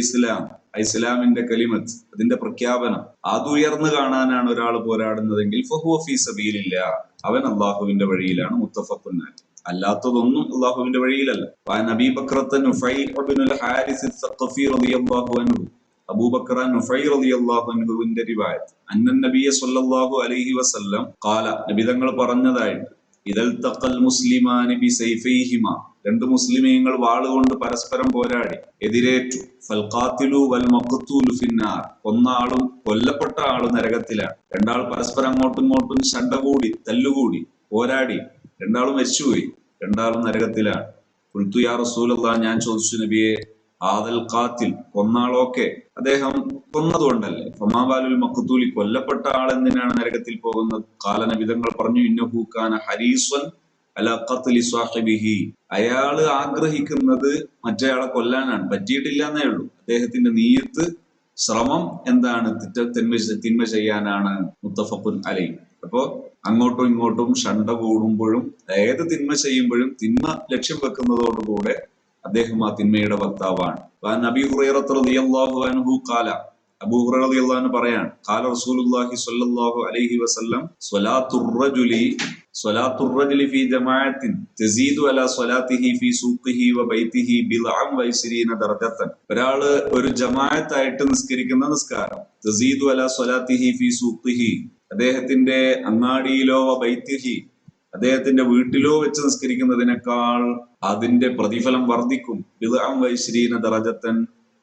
ഇസ്ലാമിന്റെ കലിമത്ത്, അതിന്റെ പ്രഖ്യാപനം, അത് ഉയർന്നു കാണാനാണ് ഒരാൾ പോരാടുന്നതെങ്കിൽ ഫഹുവ ഫീ സബീലില്ലാഹ്, അവൻ അള്ളാഹുവിന്റെ വഴിയിലാണ്. മുത്തഫഖുൻ അലൈഹി. അല്ലാത്തതൊന്നും അള്ളാഹുവിന്റെ വഴിയിലല്ല. നബി ബക്രത്ത നുഫൈ ഇബ്നുൽ ഹാരിസ് അസ്സഖഫി റളിയല്ലാഹു അൻഹു, അബൂബക്കർ നുഫൈ റളിയല്ലാഹു അൻഹുവിന്റെ റിവായത്ത്, അന്നൻ നബിയ സ്വല്ലല്ലാഹു അലൈഹി വസല്ലം ഖാല, നബി തങ്ങൾ പറഞ്ഞതായിട്ട്, ഇദൽ തഖൽ മുസ്ലിമാനി ബിസൈഫൈഹിമ, രണ്ട് മുസ്ലിമീങ്ങൾ വാളുകൊണ്ട് പരസ്പരം പോരാടി എതിരേറ്റു. ഫൽ ഖാതിലു വൽ മഖ്തൂലു ഫിന്നാർ, കൊന്ന ആളും കൊല്ലപ്പെട്ട ആളും നരകത്തിലാണ്. രണ്ടാൾ പരസ്പരം അങ്ങോട്ടും ഇങ്ങോട്ടും ശണ്ടകൂടി തല്ലുകൂടി പോരാടി, രണ്ടാളും മരിച്ചുപോയി, രണ്ടാളും നരകത്തിലാണ്. ഖുൽതു യാ റസൂലല്ലാഹ്, ഞാൻ ചോദിച്ചു നബിയെ, ആദൽ ഖാതിൽ, കൊന്നാളൊക്കെ അദ്ദേഹം കൊന്നതുകൊണ്ടല്ലേ, ഫമാബാലുൽ മഖ്തൂലി, കൊല്ലപ്പെട്ട ആൾ എന്തിനാണ് നരകത്തിൽ പോകുന്നത്? ഖാല, നബി തങ്ങൾ പറഞ്ഞു, ഇന്നഹു കാന ഹരീസൻ അലാ ഖത്ലി സാഹിബിഹി, അയാള് ആഗ്രഹിക്കുന്നത് മറ്റേയാളെ കൊല്ലാനാണ്, പറ്റിയിട്ടില്ല എന്നേ ഉള്ളൂ. അദ്ദേഹത്തിന്റെ നീയത്ത്, ശ്രമം എന്താണ്? തിന്മ ചെയ്യാനാണ്. മുത്തഫഖുൻ അലൈഹി. അപ്പോ അങ്ങോട്ടും ഇങ്ങോട്ടും ശണ്ട കൂടുമ്പോഴും, ഏത് തിന്മ ചെയ്യുമ്പോഴും തിന്മ ലക്ഷ്യം വെക്കുന്നതോടുകൂടെ അദ്ദേഹം ആ തിന്മയുടെ വക്താവാണ്. നബി ഹുറൈറ റളിയല്ലാഹു അൻഹു ഖാല, അബൂ ഹുറൈറ റളിയല്ലാഹു അൻഹു പറയാണ്, ഖാല റസൂലുള്ളാഹി സ്വല്ലല്ലാഹു അലൈഹി വസല്ലം സ്വലാത്തുർ റജുലി സ്വലാത്തുർ റജുലി ഫീ ജമാഅത്തിൻ തസീദു അലാ സ്വലാത്തിഹി ഫീ സൂഖിഹി വ ബൈതിഹി ബിദ്അൻ വ 20 ദർജത്തൻ. ഒരാള് ഒരു ജമാഅത്തായിട്ട് നിസ്കരിക്കുന്ന നിസ്കാരം തസീദു അലാ സ്വലാത്തിഹി ഫീ സൂഖിഹി, അദ്ദേഹത്തിന്റെ അങ്ങാടിയിലോ വ ബൈതിഹി, അദ്ദേഹത്തിന്റെ വീട്ടിലോ വെച്ച് നിസ്കരിക്കുന്നതിനേക്കാൾ അതിന്റെ പ്രതിഫലം വർദ്ധിക്കും. ബിദ്അൻ വ 20 ദർജത്തൻ,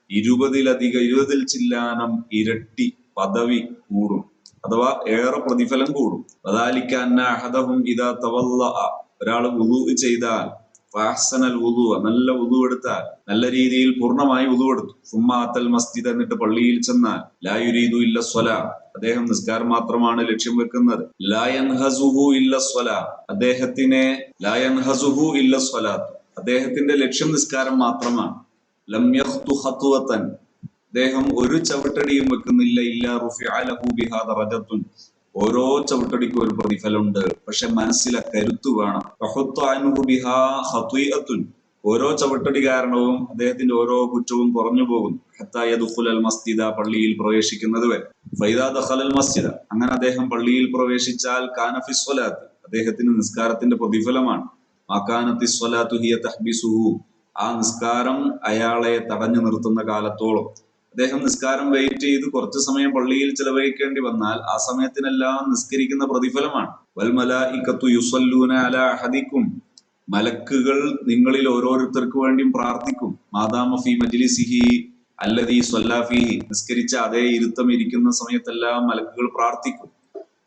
20 ചില്ലാനം ഇരട്ടി പദവി കൂടും, അഥവാ ഏറെ പ്രതിഫലം കൂടും. വദാലിക അന്ന അഹദഹും ഇദാ തവല്ലഅ, ഒരാൾ വുളു ചെയ്താൽ, ഫഅഹ്സനൽ വുളു, നല്ല വുളു എടുത്താൽ, നല്ല രീതിയിൽ പൂർണ്ണമായി വുളു എടുത്തു, സുമ്മ അത്തൽ മസ്ജിദ്, എന്നിട്ട് പള്ളിയിൽ ചെന്നാൽ, ലാ യുരീദു ഇല്ല സ്വലാ, അദ്ദേഹം നിസ്കാരം മാത്രമാണ് ലക്ഷ്യം വെക്കുന്നത്, ലാ യൻഹസുഹു ഇല്ല സ്വലാ, ലാ യൻഹസുഹു ഇല്ല സ്വലാത്ത്, അദ്ദേഹത്തിന്റെ ലക്ഷ്യം നിസ്കാരം മാത്രമാണ്. ലം യഖ്തു ഖത്വതൻ, അദ്ദേഹം ഒരു ചവിട്ടടിയും വെക്കുന്നില്ല, ഇല്ല റുഫിഅ ലഹു ബിഹാ ദറജത്തുൻ, ഓരോ ചവിട്ടടിക്കും ഒരു പ്രതിഫലമുണ്ട്, പക്ഷെ മനസ്സിലെ കരുത്തു വേണം. വഹുത്തു അൻഹു ബിഹാ ഖത്വഅത്തുൻ, ഓരോ ചവിട്ടടി കാരണവും അദ്ദേഹത്തിന്റെ ഓരോ കുറ്റവും കുറഞ്ഞു പോകും. ഹത്താ യദ്ഖുലൽ മസ്ജിദ, പള്ളിയിൽ പ്രവേശിക്കുന്നത് വരെ. ഫൈദാ ദഖലൽ മസ്ജിദ, അങ്ങനെ അദ്ദേഹം പള്ളിയിൽ പ്രവേശിച്ചാൽ കാന ഫി സ്വലാത്ത്, അദ്ദേഹത്തിന് നിസ്കാരത്തിന്റെ പ്രതിഫലമാണ്. മകാനത്തി സ്വലാത്തു ഹിയ തഹ്ബിസുഹു, ആ നിസ്കാരം അയാളെ തടഞ്ഞു നിർത്തുന്ന കാലത്തോളം. അദ്ദേഹം നിസ്കാരം വെയിറ്റ് ചെയ്ത് കുറച്ചു സമയം പള്ളിയിൽ ചെലവഴിക്കേണ്ടി വന്നാൽ ആ സമയത്തിനെല്ലാം നിസ്കരിക്കുന്ന പ്രതിഫലമാണ്. വൽ മലായികത്തു യുസല്ലൂന അലാ അഹദിക്കും, മലക്കുകൾ നിങ്ങളിൽ ഓരോരുത്തർക്ക് വേണ്ടിയും പ്രാർത്ഥിക്കും. മാദാമ ഫീ മജ്ലിസിഹി അല്ലദീ സ്വല്ലാ ഫീഹി, നിസ്കരിച്ച അതേ ഇരുത്തം ഇരിക്കുന്ന സമയത്തെല്ലാം മലക്കുകൾ പ്രാർത്ഥിക്കും.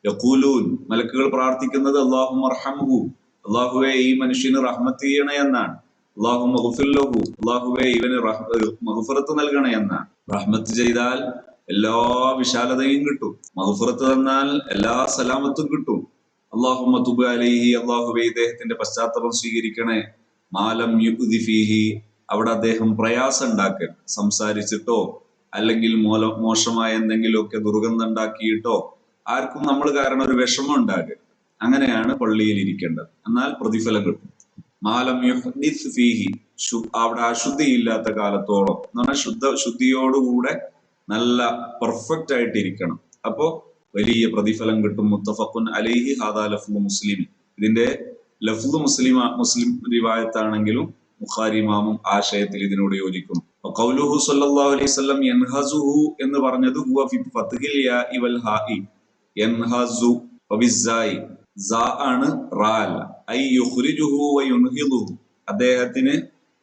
യഖൂലൂൻ, മലക്കുകൾ പ്രാർത്ഥിക്കുന്നത് അല്ലാഹുമ്മ അർഹംഹു, അല്ലാഹുവേ ഈ മനുഷ്യന് റഹ്മത്ത് ചെയ്യണേ എന്നാണ്. അല്ലാഹുമ്മ ഗഫിർ ലഹു, അല്ലാഹുവേ ഇവന് മഗ്ഫിറത്ത് നൽകണേ എന്നാണ്. റഹ്മത്ത് ചെയ്താൽ എല്ലാ വിശാലതയും കിട്ടും, മഗ്ഫിറത്ത് തന്നാൽ എല്ലാ സലാമത്തും കിട്ടും. അല്ലാഹുമ്മ തുബ് അലൈഹി, അല്ലാഹുവേ ഇദ്ദേഹത്തിന്റെ പശ്ചാത്തലം സ്വീകരിക്കണേ. മാലം യുഖ്ദി ഫീഹി, അവിടെ അദ്ദേഹം പ്രയാസം ഉണ്ടാക്കരുത്, സംസാരിച്ചിട്ടോ അല്ലെങ്കിൽ മോശമായ എന്തെങ്കിലുമൊക്കെ ദുർഗന്ധം ഉണ്ടാക്കിയിട്ടോ ആർക്കും നമ്മൾ കാരണം ഒരു വിഷമം ഉണ്ടാകരുത്. അങ്ങനെയാണ് പള്ളിയിൽ ഇരിക്കേണ്ടത്, എന്നാൽ പ്രതിഫലം കിട്ടും. മാലം യുഹ്ദിസ് ഫീഹി, അവിടെ അശുദ്ധിയില്ലാത്ത കാലത്തോളം, എന്ന് പറഞ്ഞാൽ ശുദ്ധിയോടുകൂടെ നല്ല പെർഫെക്റ്റ് ആയിട്ട് ഇരിക്കണം, അപ്പോ വലിയ പ്രതിഫലം കിട്ടും. മുത്തഫഖുൻ അലൈഹി, ഹാദാ ലഫ്ളു മുസ്ലിം, ഇതിന്റെ ലഫ്ളു മുസ്ലിം റിവായത്താണെങ്കിലും ബുഖാരി ഇമാമും ആശയത്തിൽ ഇതിനോട് യോജിക്കുന്നു. ഖൗലുഹു സ്വല്ലല്ലാഹു അലൈഹി വസല്ലം യൻഹസുഹു എന്ന് പറഞ്ഞത് ഹുവ ഫി ഫത്ഹിൽ യാഇ വൽ ഹാഇ, യൻഹസു വബിസ്സായി, സാ ആണ്, റാ അല്ല. ഐ യുഖ്രിജുഹു വ യുൻഹിദുഹു, അദ്ദേഹത്തിന്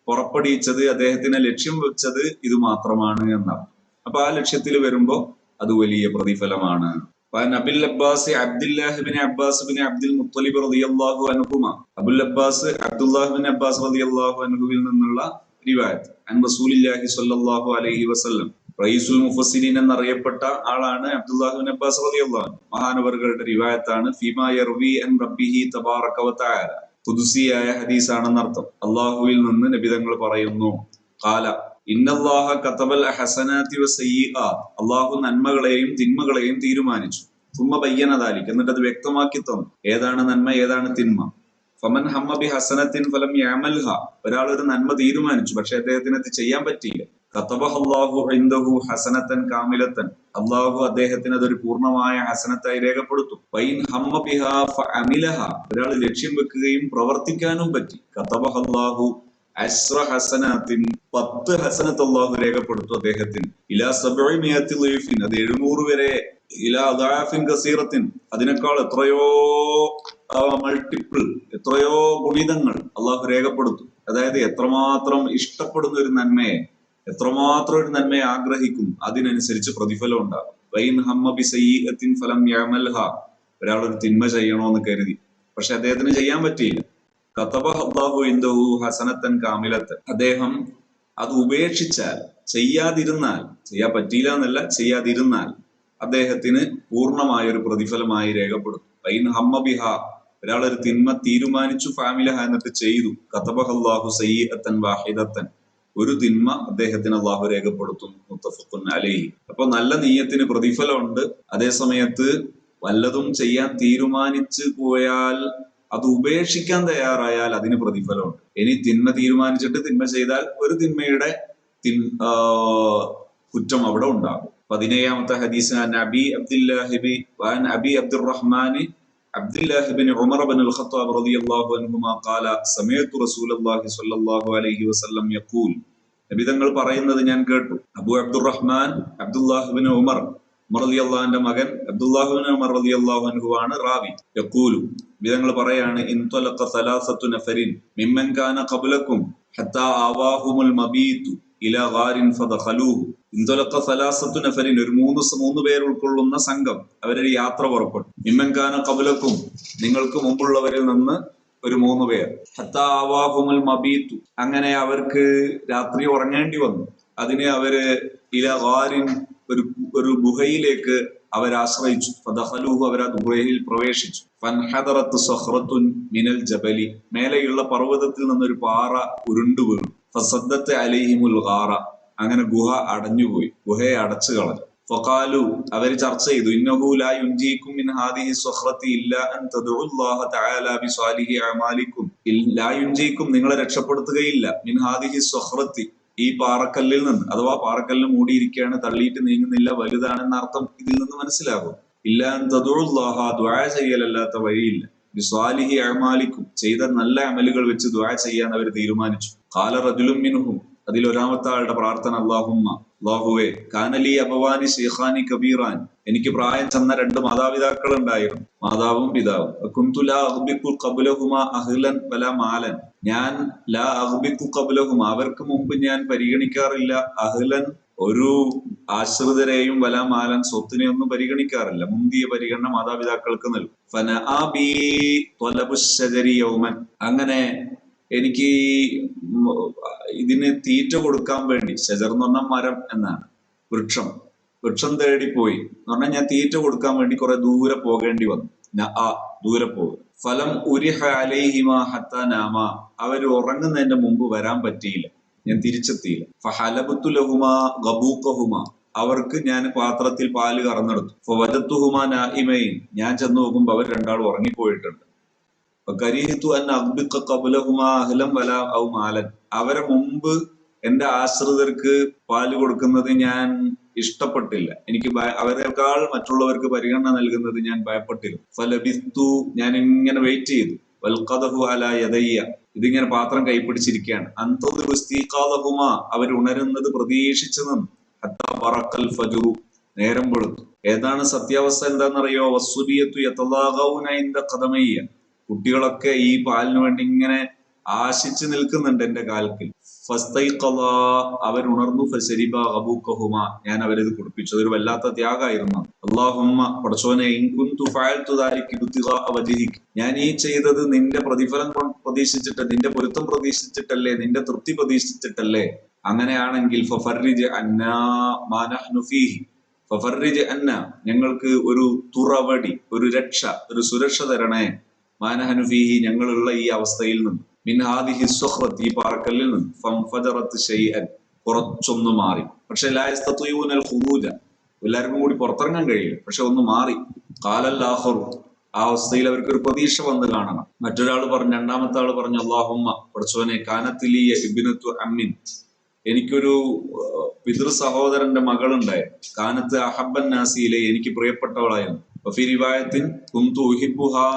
പുറപ്പെടുവിച്ചത്, അദ്ദേഹത്തിനെ ലക്ഷ്യം വെച്ചത് ഇത് മാത്രമാണ് എന്നാണ്. അപ്പൊ ആ ലക്ഷ്യത്തിൽ വരുമ്പോ അത് വലിയ പ്രതിഫലമാണ്. അബുൽ അബ്ബാസ് അബ്ദുല്ലാഹ് ബിൻ അബ്ബാസ് ബിൻ അബ്ദുൽ മുത്തലിബ് റളിയല്ലാഹു അൻഹുമ, അബുൽ അബ്ബാസ് അബ്ദുല്ലാഹ് ബിൻ അബ്ബാസ് റളിയല്ലാഹു അൻഹുവിൽ നിന്നുള്ള റിവായത്ത്, അൻ റസൂലില്ലാഹി സ്വല്ലല്ലാഹു അലൈഹി വസല്ലം, റഈസുൽ മുഫസ്സിരീൻ എന്നറിയപ്പെട്ട ആളാണ് അബ്ദുല്ലാഹ് ബിൻ അബ്ബാസ് റളിയല്ലാഹു അൻഹു. മഹാനവറുകളുടെ റിവായത്താണ്. ഫീമാ യർവി അൻ റബ്ബിഹി തബാറക വ തആല, ഖുദ്സിയായ ഹദീസാണെന്നർത്ഥം. അല്ലാഹുവിൽ നിന്ന് നബി തങ്ങൾ പറയുന്നു, ഖാല ഇന്നല്ലാഹ കതബൽ ഹസനാതി വസയ്യിആത്ത്, അല്ലാഹു നന്മകളെയും തിന്മകളെയും തീരുമാനിച്ചു. സുമ്മ ബയ്യന ദാലിക, എന്നിട്ട് അത് വ്യക്തമാക്കി തന്നു, ഏതാണ് നന്മ ഏതാണ് തിന്മ. ഫമൻ ഹമ്മ ബി ഹസനത്തിൻ ഫലം യഅമൽഹ, ഒരാൾ ഒരു നന്മ തീരുമാനിച്ചു പക്ഷെ അദ്ദേഹത്തിന് അത് ചെയ്യാൻ പറ്റിയില്ല. കതബഹല്ലാഹു ഇൻദഹു ഹസനത്തൻ കാമിലത്തൻ, അല്ലാഹു അദ്ദേഹത്തിന് അതൊരു പൂർണ്ണമായ ഹസനത്തായി രേഖപ്പെടുത്തും. വൈൻ ഹമ്മ ബിഹാ ഫഅമിലഹ, ഒരാൾ ലക്ഷ്യം വെക്കുകയും പ്രവർത്തിക്കാനും പറ്റി, കതബഹല്ലാഹു അശ്റ ഹസനാത്തിൻ, 10 ഹസനത്ത് അല്ലാഹു രേഖപ്പെടുത്തും അദ്ദേഹത്തിന്. ഇലാ 700 ലൈഫിൻ, അത് 700 വരെ. ഇലാ അദാഫിൻ കസീറത്തിൻ, അതിനേക്കാൾ എത്രയോ മൾട്ടിപ്പിൾ, എത്രയോ ഗുണിതങ്ങൾ അള്ളാഹു രേഖപ്പെടുത്തും. അതായത് എത്രമാത്രം ഇഷ്ടപ്പെടുന്ന ഒരു നന്മയെ, എത്രമാത്രം ഒരു നന്മയെ ആഗ്രഹിക്കും, അതിനനുസരിച്ച് പ്രതിഫലം ഉണ്ടാകും. വൈൻ ഹമ്മ ബി സയ്യിഅത്തിൻ ഫലം യഅമൽഹ, ഒരാൾ ഒരു തിന്മ ചെയ്യണോന്ന് കരുതി പക്ഷെ അദ്ദേഹത്തിന് ചെയ്യാൻ പറ്റിയില്ല. കതബഹല്ലാഹു ഇൻദഹു ഹസനത്തൻ കാമിലത്തൻ, അദ്ദേഹം അത് ഉപേക്ഷിച്ചാൽ, ചെയ്യാതിരുന്നാൽ, ചെയ്യാൻ പറ്റിയില്ല എന്നല്ല, ചെയ്യാതിരുന്നാൽ അദ്ദേഹത്തിന് പൂർണ്ണമായ ഒരു പ്രതിഫലമായി രേഖപ്പെടുത്തും. വൈൻ ഹമ്മ ബിഹ, ഒരാൾ ഒരു തിന്മ തീരുമാനിച്ചു, ഫാമിലഹ എന്നിട്ട് ചെയ്തു, കതബഹല്ലാഹു സയ്യിഅത്തൻ വാഹിദത്തൻ, ഒരു തിന്മ അദ്ദേഹത്തിന് അള്ളാഹു രേഖപ്പെടുത്തും. മുത്തഫഖുൻ അലൈഹി. അപ്പൊ നല്ല നീയത്തിന് പ്രതിഫലമുണ്ട്, അതേ സമയത്ത് വല്ലതും ചെയ്യാൻ തീരുമാനിച്ചു പോയാൽ, അത് ഉപേക്ഷിക്കാൻ തയ്യാറായാൽ അതിന് പ്രതിഫലമുണ്ട്. ഇനി തിന്മ തീരുമാനിച്ചിട്ട് തിന്മ ചെയ്താൽ ഒരു തിന്മയുടെ കുറ്റം അവിടെ ഉണ്ടാകും. 17-ാമത്തെ ഹദീസ്, അബി അബ്ദുറഹ്മാൻ അബ്ദുല്ലാഹി ഇബ്നു ഉമർ ഇബ്നുൽ ഖത്താബ് റളിയല്ലാഹു അൻഹുമാ ഖാല സമഅതു റസൂലുള്ളാഹി സ്വല്ലല്ലാഹു അലൈഹി വസല്ലം യഖൂൽ, നബി തങ്ങൾ പറയുന്നത് ഞാൻ കേട്ടു. അബൂ അബ്ദുറഹ്മാൻ അബ്ദുല്ലാഹി ഇബ്നു ഉമർ റളിയല്ലാഹുവിന്റെ മകൻ അബ്ദുല്ലാഹി ഇബ്നു ഉമർ റളിയല്ലാഹു അൻഹു ആണ് റാവി. യഖൂലു, നബി തങ്ങൾ പറയാണ്, ഇൻതലഖ സലാസത്തു നഫരിൻ മിമ്മൻ കാന ഖബ്ലകും ഹത്താ ആവാഹുമുൽ മബീതു ഇലാ ഗാരിൻ ഫദഖലൂഹു. ഇൻതലഖ സലാസത്തു നഫരിൻ, ഒരു മൂന്ന് പേർ ഉൾക്കൊള്ളുന്ന സംഘം അവരൊരു യാത്ര പുറപ്പെട്ടു. മിമ്മൻ കാന ഖബ്ലകും, നിങ്ങൾക്ക് മുമ്പുള്ളവരിൽ നിന്ന് ഒരു 3 പേർ. ഹത്താ ആവാഹുമുൽ മബീതു, അങ്ങനെ അവർക്ക് രാത്രി ഉറങ്ങേണ്ടി വന്നു. അതിനെ അവര് ഇലാ ഗാരിൻ, ഒരു ഗുഹയിലേക്ക് അവരാശ്രയിച്ചു. ഫദഖലൂഹു, അവർ ആ ഗുഹയിൽ പ്രവേശിച്ചു. ഫൻഹദറത്ത് സഖറത്തുൻ മിനൽ ജബലി, മേലെയുള്ള പർവ്വതത്തിൽ നിന്നൊരു പാറ ഉരുണ്ടു വീണു. ഫസദ്ദത്ത് അലൈഹിമുൽ ഗാറ, അങ്ങനെ ഗുഹ അടഞ്ഞുപോയി, ഗുഹയെ അടച്ചു കളഞ്ഞു. ഫഖാലു, അവര് ചർച്ച ചെയ്തു, ഇന്നഹു ലാ യുൻജീകും മിൻ ഹാദിഹി സ്വഖറത്തി ഇല്ലാ അൻ തദ്ഉല്ലാഹ തആല ബിസ്വാലിഹി അഅമാലികും. ലാ യുൻജീകും, നിങ്ങളെ രക്ഷപ്പെടുത്തുകയില്ല, മിൻ ഹാദിഹി സ്വഖറത്തി, ഈ പാറക്കല്ലിൽ നിന്ന്, അഥവാ പാറക്കല്ലിൽ മൂടിയിരിക്കുകയാണ്, തള്ളിയിട്ട് നീങ്ങുന്നില്ല, വലുതാണെന്ന അർത്ഥം ഇതിൽ നിന്ന് മനസ്സിലാകും. ഇല്ലാ അൻ തദ്ഉല്ലാഹ, ദുആ ചെയ്യലല്ലാത്ത വഴിയില്ല, ബിസ്വാലിഹി അഅമാലികും, ചെയ്ത നല്ല അമലുകൾ വെച്ച് ദുആ ചെയ്യാൻ അവർ തീരുമാനിച്ചു. ഖാല റജുലുൻ മിൻഹും, അതിൽ ഒരാമത്തെ ആളുടെ പ്രാർത്ഥന, അല്ലാഹുമ്മ, അല്ലാഹുവേ, കാനലി അബവാനി ശൈഖാനി കബീറാൻ, എനിക്ക് പ്രായം ചെന്ന 2 മാതാപിതാക്കൾ ഉണ്ടായിരുന്നു, മാതാവും പിതാവും. കുന്തു ലാ അഗ്ബിഖു ഖബ്ലഹുമാ അഹ്ലൻ വലാ മാലൻ, ഞാൻ ലാ അഗ്ബിഖു ഖബ്ലഹുമാ, അവർക്ക് മുമ്പ് ഞാൻ പരിഗണിക്കാറില്ല, അഹ്ലൻ, ഒരു ആശ്രിതരെയും, വലാ മാലൻ, സ്വത്തിനെ ഒന്നും പരിഗണിക്കാറില്ല. മുന്തിയ പരിഗണന മാതാപിതാക്കൾക്ക് നൽകും. ഫനആ ബി ത്വലബുശ് ശജരി യൗമൻ, അങ്ങനെ എനിക്ക് ഇതിന് തീറ്റ കൊടുക്കാൻ വേണ്ടി, ഷജർ എന്ന് പറഞ്ഞാൽ മരം എന്നാണ്, വൃക്ഷം തേടിപ്പോയി എന്ന് പറഞ്ഞാൽ ഞാൻ തീറ്റ കൊടുക്കാൻ വേണ്ടി കുറെ ദൂരെ പോകേണ്ടി വന്നു. ദൂരെ പോകും. ഫലം ഉരിഹ അലൈഹിമ ഹത്താ നാമ, അവർ ഉറങ്ങുന്നതിന്റെ മുമ്പ് വരാൻ പറ്റിയില്ല, ഞാൻ തിരിച്ചെത്തിയില്ല. ഫഹലബത്തു ലഹുമാ ഗബൂഖഹുമാ, അവർക്ക് ഞാൻ പാത്രത്തിൽ പാല് കറന്നെടുത്തു. ഫവജത്തുഹുമാ നാഇമൈൻ, ഞാൻ ചെന്ന് നോക്കുമ്പോൾ അവർ രണ്ടാളും ഉറങ്ങിപ്പോയിട്ടുണ്ട്. കരിഹിതു അൻ അഗ്ബിഖ ഖബ്ലഹുമാ അഹ്ലൻ വലാ ഔ മാലൻ, അവരെ മുമ്പ് എന്റെ ആശ്രിതർക്ക് പാല് കൊടുക്കുന്നത് ഞാൻ ഇഷ്ടപ്പെട്ടില്ല, എനിക്ക് അവരെക്കാൾ മറ്റുള്ളവർക്ക് പരിഗണന നൽകുന്നത് ഞാൻ ഭയപ്പെട്ടിരുന്നു. ഫലബിസ്തു, ഞാൻ ഇങ്ങനെ വെയിറ്റ് ചെയ്തു. വൽഖദഹു അലാ യദയ്യ, ഇതിങ്ങനെ പാത്രം കൈപ്പിടിച്ചിരിക്കുകയാണ്. അന്തഹുമാ, അവർ ഉണരുന്നത് പ്രതീക്ഷിച്ചു നിന്നു. ഹത്താ ബറക്കൽ ഫജ്റു, നേരം വെളുത്തു. ഏതാണ് സത്യാവസ്ഥ എന്താണെന്നറിയോ? വസ്സുബിയത്തു യതലാഗൗന ഇൻദ ഖദമയ്യ, കുട്ടികളൊക്കെ ഈ പാലിന് വേണ്ടി ഇങ്ങനെ ആശിച്ചു നിൽക്കുന്നുണ്ട് എന്റെ കാൽക്കിൽ. ഫസ്തൈഖളാ, അവർ ഉണർന്നു. ഫശരിബ അബൂക്കഹുമ, ഞാൻ അവരത് കുടിപ്പിച്ചു. അതൊരു വല്ലാത്ത ത്യാഗമായിരുന്നു. അല്ലാഹുമ്മ, പടച്ചോനെ, ഇൻ കുന്തു ഫഅൽതു ദാലിക ഇബ്തിഗാഅ വജ്ഹിക, ഞാൻ ഈ ചെയ്തത് നിന്റെ പ്രതിഫലം പ്രതീക്ഷിച്ചിട്ട്, നിന്റെ പൊരുത്തം പ്രതീക്ഷിച്ചിട്ടല്ലേ, നിന്റെ തൃപ്തി പ്രതീക്ഷിച്ചിട്ടല്ലേ, അങ്ങനെയാണെങ്കിൽ ഫഫർരിജ് അന്നാ മാ നഹ്നു ഫീഹി, ഫഫർരിജ് അന്നാ, ഞങ്ങൾക്ക് ഒരു തുറവടി, ഒരു രക്ഷ, ഒരു സുരക്ഷ തരണേ, മാനഹനു ഫീഹി, ഞങ്ങളുള്ള ഈ അവസ്ഥയിൽ നിന്ന്, മിൻ ഹാദിഹി സ്വഖ്റത്ത്, ഈ പാറക്കല്ലിൽ നിന്ന്. ഫംഫജറത്ത് ശൈഅൻ, കുറച്ചൊന്ന് മാറി. പക്ഷെ ലാ യസ്തതിഊനൽ ഖുറൂജ, എല്ലാവർക്കും കൂടി പുറത്തിറങ്ങാൻ കഴിയില്ല, പക്ഷെ ഒന്ന് മാറി. ഖാലൽ ആഖിറു, ആ അവസ്ഥയിൽ അവർക്ക് ഒരു പ്രതീക്ഷ വന്ന് കാണണം. മറ്റൊരാൾ പറഞ്ഞു, രണ്ടാമത്തെ ആള് പറഞ്ഞു, അല്ലാഹുമ്മ, പടച്ചോനെ, കാനത്തിലിയ ഇബ്നത്തു അമ്മിൻ, എനിക്കൊരു പിതൃ സഹോദരന്റെ മകളുണ്ടായിരുന്നു. കാനത്ത് അഹബ്ബൻ നാസിയിലെ, എനിക്ക് പ്രിയപ്പെട്ടവളായിരുന്നു. വഫി റിവായത്തിൻ കുന്തു ഉഹിബ്ബുഹാ,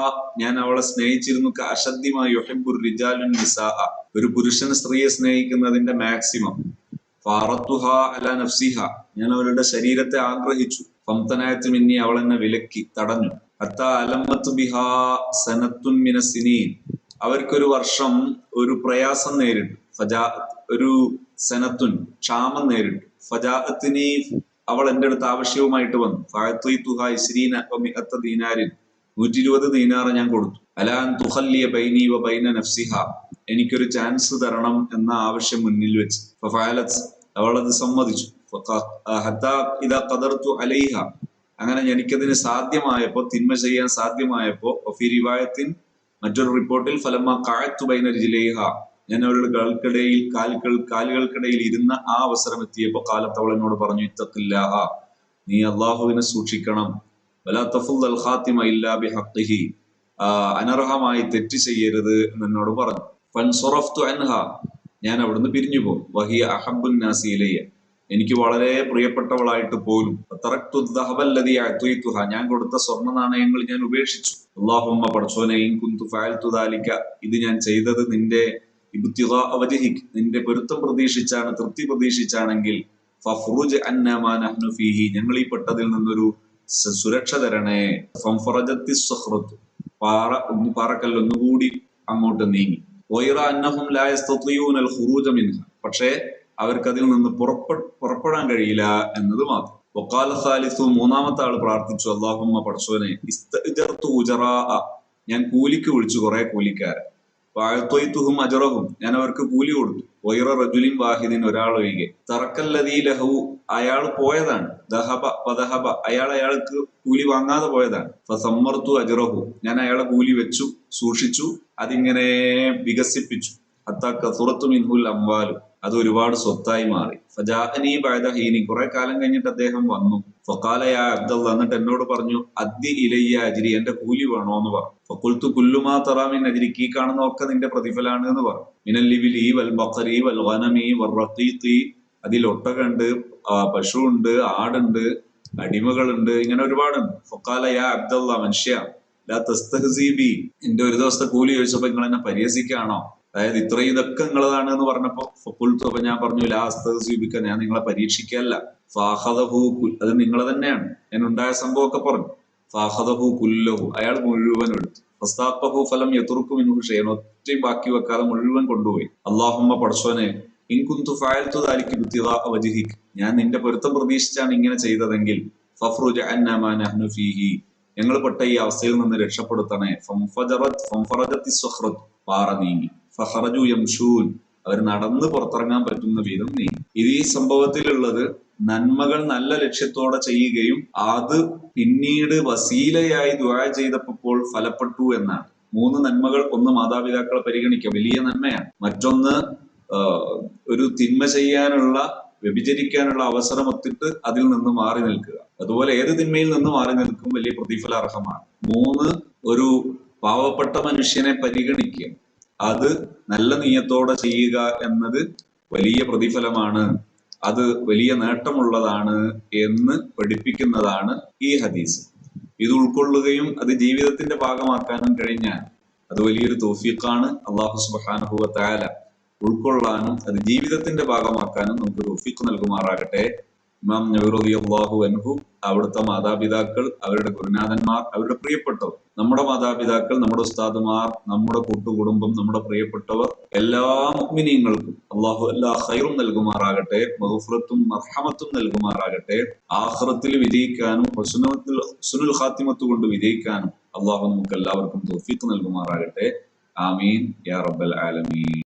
ഞാൻ അവളെ സ്നേഹിച്ചിരുന്നു. അശദ്ദിമാ യുഹിബ്ബുർ റിജാലുൻ നിസാഅ, ഒരു പുരുഷൻ സ്ത്രീയെ സ്നേഹിക്കുന്നതിന്റെ മാക്സിമം. ഫാറത്തുഹാ അലാ നഫ്സിഹാ, ഞാൻ അവളുടെ ശരീരത്തെ ആഗ്രഹിച്ചു. ഫംതനഅത് മിന്നി, അവൾ എന്നെ വിലക്കി, തടഞ്ഞു. ഹത്താ അലമ്മത്ത് ബിഹാ സനത്തുൻ മിനസ്സിനീൻ, അവർക്കൊരു വർഷം ഒരു പ്രയാസം നേരിട്ടു. ഒരു സനത്തുൻ, ക്ഷാമം നേരിട്ടു. ഫജാഅത്തിനി, അവൾ എന്റെ അടുത്ത് ആവശ്യവുമായിട്ട് വന്നു. ഫഅതീതുഹാ ഇസ്രീന വമിഅത ദീനാരിൻ, 120 ദീനാർ ഞാൻ കൊടുത്തു. അലാ അൻ തുഖല്ലിയ ബൈനി വ ബൈന നഫ്സിഹാ, എനിക്കൊരു ചാൻസ് തരണം എന്ന ആവശ്യം മുന്നിൽ വെച്ച്. ഫഫഅലത്, അവൾ അത് സമ്മതിച്ചു. ഹത്താ ഇദാ ഖദർതു അലൈഹ, അങ്ങനെ എനിക്കതിന് സാധ്യമായപ്പോ, തിന്മ ചെയ്യാൻ സാധ്യമായപ്പോ. വഫി റിവായത്തിൻ, മറ്റൊരു റിപ്പോർട്ടിൽ, ഫലമ്മ ഖഅത്തു ബൈന റിജ്ലൈഹ, ഞാൻ അവളുടെ കാലുകൾക്കിടയിൽ ഇരുന്ന ആ അവസരം എത്തിയപ്പോ, കാലത്ത് അവൾ എന്നോട് പറഞ്ഞു, ഇത്തഖില്ലാഹ, നീ അള്ളാഹുവിനെ സൂക്ഷിക്കണം. വലാ തഫുൽ ഖാത്തിമ ഇല്ലാ ബിഹഖിഹി, അനർഹമായി തെറ്റ് ചെയ്യരുത് എന്നോട് പറഞ്ഞു. ഫൻസറഫ്തു അൻഹ, ഞാൻ അവിടുന്ന് പിരിഞ്ഞു പോകും. വഹിയ അഹബ്ബുൻ നാസി ഇലയ്യ, എനിക്ക് വളരെ പ്രിയപ്പെട്ടവളായിട്ട് പോലും തറക്തു ദഹബല്ലദീ അഅ്തയ്തുഹാ, ഞാൻ കൊടുത്ത സ്വർണ്ണ നാണയങ്ങൾ ഞാൻ ഉപേക്ഷിച്ചു. അല്ലാഹുമ്മ പടച്ചോനെ ഇൻ കുന്തു ഫഅൽതു ദാലിക, ഇത് ഞാൻ ചെയ്തത് നിന്റെ ഇബ്തിഗാ വജ്ഹിക്, നിന്റെ പൊരുത്തം പ്രതീക്ഷിച്ചാണ്, തൃപ്തി പ്രതീക്ഷിച്ചാണെങ്കിൽ ഫഫ്റുജ് അന്നാ മാ നഹ്നു ഫീഹി, ഞങ്ങൾ ഈ പെട്ടതിൽ നിന്നൊരു സുരക്ഷ തരണേ. ഫംഫറജത്തി സഖ്റത്തു, പാറക്കല്ല് ഒന്നുകൂടി അങ്ങോട്ട് നീങ്ങി. വൈറ അന്നഹും ലാ യസ്തതിയൂനൽ ഖുറൂജ മിൻഹ, പക്ഷേ അവർക്ക് അതിൽ നിന്ന് പുറപ്പെടാൻ കഴിയില്ല എന്നത് മാത്രം. വഖാല സാലിസു, മൂന്നാമത്തെ ആൾ പ്രാർത്ഥിച്ചു, അല്ലാഹുമ്മ പടച്ചോനെ ഇസ്തഅ്ജർതു ഉജറാ, ഞാൻ കൂലിക്ക് വിളിച്ചു കുറെ കൂലിക്കാരെ. വഅഅ്തയ്തുഹും അജ്റഹും, ഞാൻ അവർക്ക് കൂലി കൊടുത്തു. വൈറ റജുലിൻ വാഹിദിൻ, ഒരാളൊഴികെ. തറക്കല്ലദീ ലഹു, അയാൾ പോയതാണ്. ദഹബ വദഹബ, അയാൾക്ക് കൂലി വാങ്ങാതെ പോയതാണ്. ഫസമ്മർതു അജ്റഹു, ഞാൻ അയാളെ കൂലി വെച്ചു, സൂക്ഷിച്ചു, അതിങ്ങനെ വികസിപ്പിച്ചു. ഹത്താ കസുറത്തു മിൻഹുൽ അംവാലു, അത് ഒരുപാട് സ്വത്തായി മാറി. ഫജാഅനീ ബഅദ ഹീനി, കുറെ കാലം കഴിഞ്ഞിട്ട് അദ്ദേഹം വന്നു. ഫഖാല യാ അബ്ദല്ലാഹ്, എന്നിട്ട് എന്നോട് പറഞ്ഞു, അദ്ദി ഇലയ്യ അജ്രി, എന്റെ കൂലി വേണോ എന്ന് പറഞ്ഞു. ഫഖുൽതു കുല്ലു മാ തറാ മിൻ അജ്രിക്, ഈ കാണുന്നതൊക്കെ നിന്റെ പ്രതിഫലാണ് എന്ന് പറഞ്ഞു. മിനൽ ലിബിലി വൽ ബഖരി വൽ ഗനമി വൽ റഖീഖി, അതിൽ ഒട്ടകമുണ്ട്, പശുവുണ്ട്, ആടുണ്ട്, അടിമകളുണ്ട്, ഇങ്ങനെ ഒരുപാടുണ്ട്. ഫഖാല യാ അബ്ദല്ലാഹ്, മനുഷ്യ, ലാ തസ്തഹ്സി ബി, എന്റെ ഒരു ദിവസത്തെ കൂലി ചോദിച്ചപ്പോ നിങ്ങൾ എന്നെ പരിഹസിക്കാണോ? അതായത് ഇത്രയും ഇതൊക്കെ നിങ്ങളതാണ് എന്ന് പറഞ്ഞപ്പോ ഫഖുൽതു, അപ്പൊ ഞാൻ പറഞ്ഞു, ലാ അസ്തഹ്സിബിക, ഞാൻ നിങ്ങളെ പരീക്ഷിക്കല്ല. ഫാഖദഹു, അത് നിങ്ങളെ തന്നെയാണ്, അതിനുണ്ടായ സംഭവമൊക്കെ പറഞ്ഞു. ഫാഖദഹു കുല്ലഹു, അയാൾ മുഴുവൻ എടുത്തു. ഫസ്താഖഹു ഫലം യത്റുകു മിൻഹു ഷൈഅൻ, ഒറ്റയും ബാക്കി വെക്കാതെ മുഴുവൻ കൊണ്ടുപോയി. അല്ലാഹുമ്മ പടച്ചോനെ ഇൻ കുന്തു ഫഅൽതു ദാലിക ഇബ്തിഗാഅ വജ്ഹിക്, ഞാൻ നിന്റെ പൊരുത്തം പ്രതീക്ഷിച്ചാണ് ഇങ്ങനെ ചെയ്തതെങ്കിൽ ഫഫ്റുജ് അന്നാ മാ നഹ്നു ഫീഹി, ഞങ്ങൾ പെട്ട ഈ അവസ്ഥയിൽ നിന്ന് രക്ഷപ്പെടുത്തണേ. ഫംഫറജത്തി സഖ്റത്തു, പാറ നീങ്ങി. ഫഖറജു യംശൂൻ, അവർ നടന്ന് പുറത്തിറങ്ങാൻ പറ്റുന്ന വിധം നീങ്ങി. ഇത് ഈ സംഭവത്തിലുള്ളത് നന്മകൾ നല്ല ലക്ഷ്യത്തോടെ ചെയ്യുകയും അത് പിന്നീട് വസീലയായി ദുആ ചെയ്തപ്പോൾ ഫലപ്പെട്ടു എന്നാണ്. 3 നന്മകൾ: ഒന്ന് മാതാപിതാക്കളെ പരിഗണിക്കുക, വലിയ നന്മയാണ്. മറ്റൊന്ന് ഒരു തിന്മ ചെയ്യാനുള്ള, വ്യഭിചരിക്കാനുള്ള അവസരം ഒത്തിട്ട് അതിൽ നിന്ന് മാറി നിൽക്കുക. അതുപോലെ ഏത് തിന്മയിൽ നിന്ന് മാറി നിൽക്കും വലിയ പ്രതിഫലാർഹമാണ്. 3, ഒരു പാവപ്പെട്ട മനുഷ്യനെ പരിഗണിക്കുക, അത് നല്ല നീയത്തോടെ ചെയ്യുക എന്നത് വലിയ പ്രതിഫലമാണ്, അത് വലിയ നേട്ടമുള്ളതാണ് എന്ന് പഠിപ്പിക്കുന്നതാണ് ഈ ഹദീസ്. ഇത് ഉൾക്കൊള്ളുകയും അത് ജീവിതത്തിന്റെ ഭാഗമാക്കാനും കഴിഞ്ഞാൽ അത് വലിയൊരു തൗഫീഖാണ്. അല്ലാഹു സുബ്ഹാനഹു വ തആല ഉൾക്കൊള്ളാനും അത് ജീവിതത്തിന്റെ ഭാഗമാക്കാനും നമുക്ക് തൗഫീഖ് നൽകുമാറാകട്ടെ. ഇമാം നവവി റളിയല്ലാഹു അൻഹു, അവിടുത്തെ മാതാപിതാക്കൾ, അവരുടെ ഗുരുനാഥന്മാർ, അവരുടെ പ്രിയപ്പെട്ടവർ, നമ്മുടെ മാതാപിതാക്കൾ, നമ്മുടെ ഉസ്താദുമാർ, നമ്മുടെ കൂട്ടുകുടുംബം, നമ്മുടെ പ്രിയപ്പെട്ടവർ, എല്ലാ മുഅ്മിനീങ്ങൾക്കും അല്ലാഹു എല്ലാ ഖൈറും നൽകുമാറാകട്ടെ, മഗ്ഫിറത്തും മർഹമത്തും നൽകുമാറാകട്ടെ. ആഖിറത്തിൽ വിജയിക്കാനും ഹുസ്നുൽ ഖാത്തിമത്ത് കൊണ്ട് വിജയിക്കാനും അല്ലാഹു നമുക്ക് എല്ലാവർക്കും തൗഫീഖ് നൽകുമാറാകട്ടെ. ആമീൻ യാ റബ്ബൽ ആലമീൻ.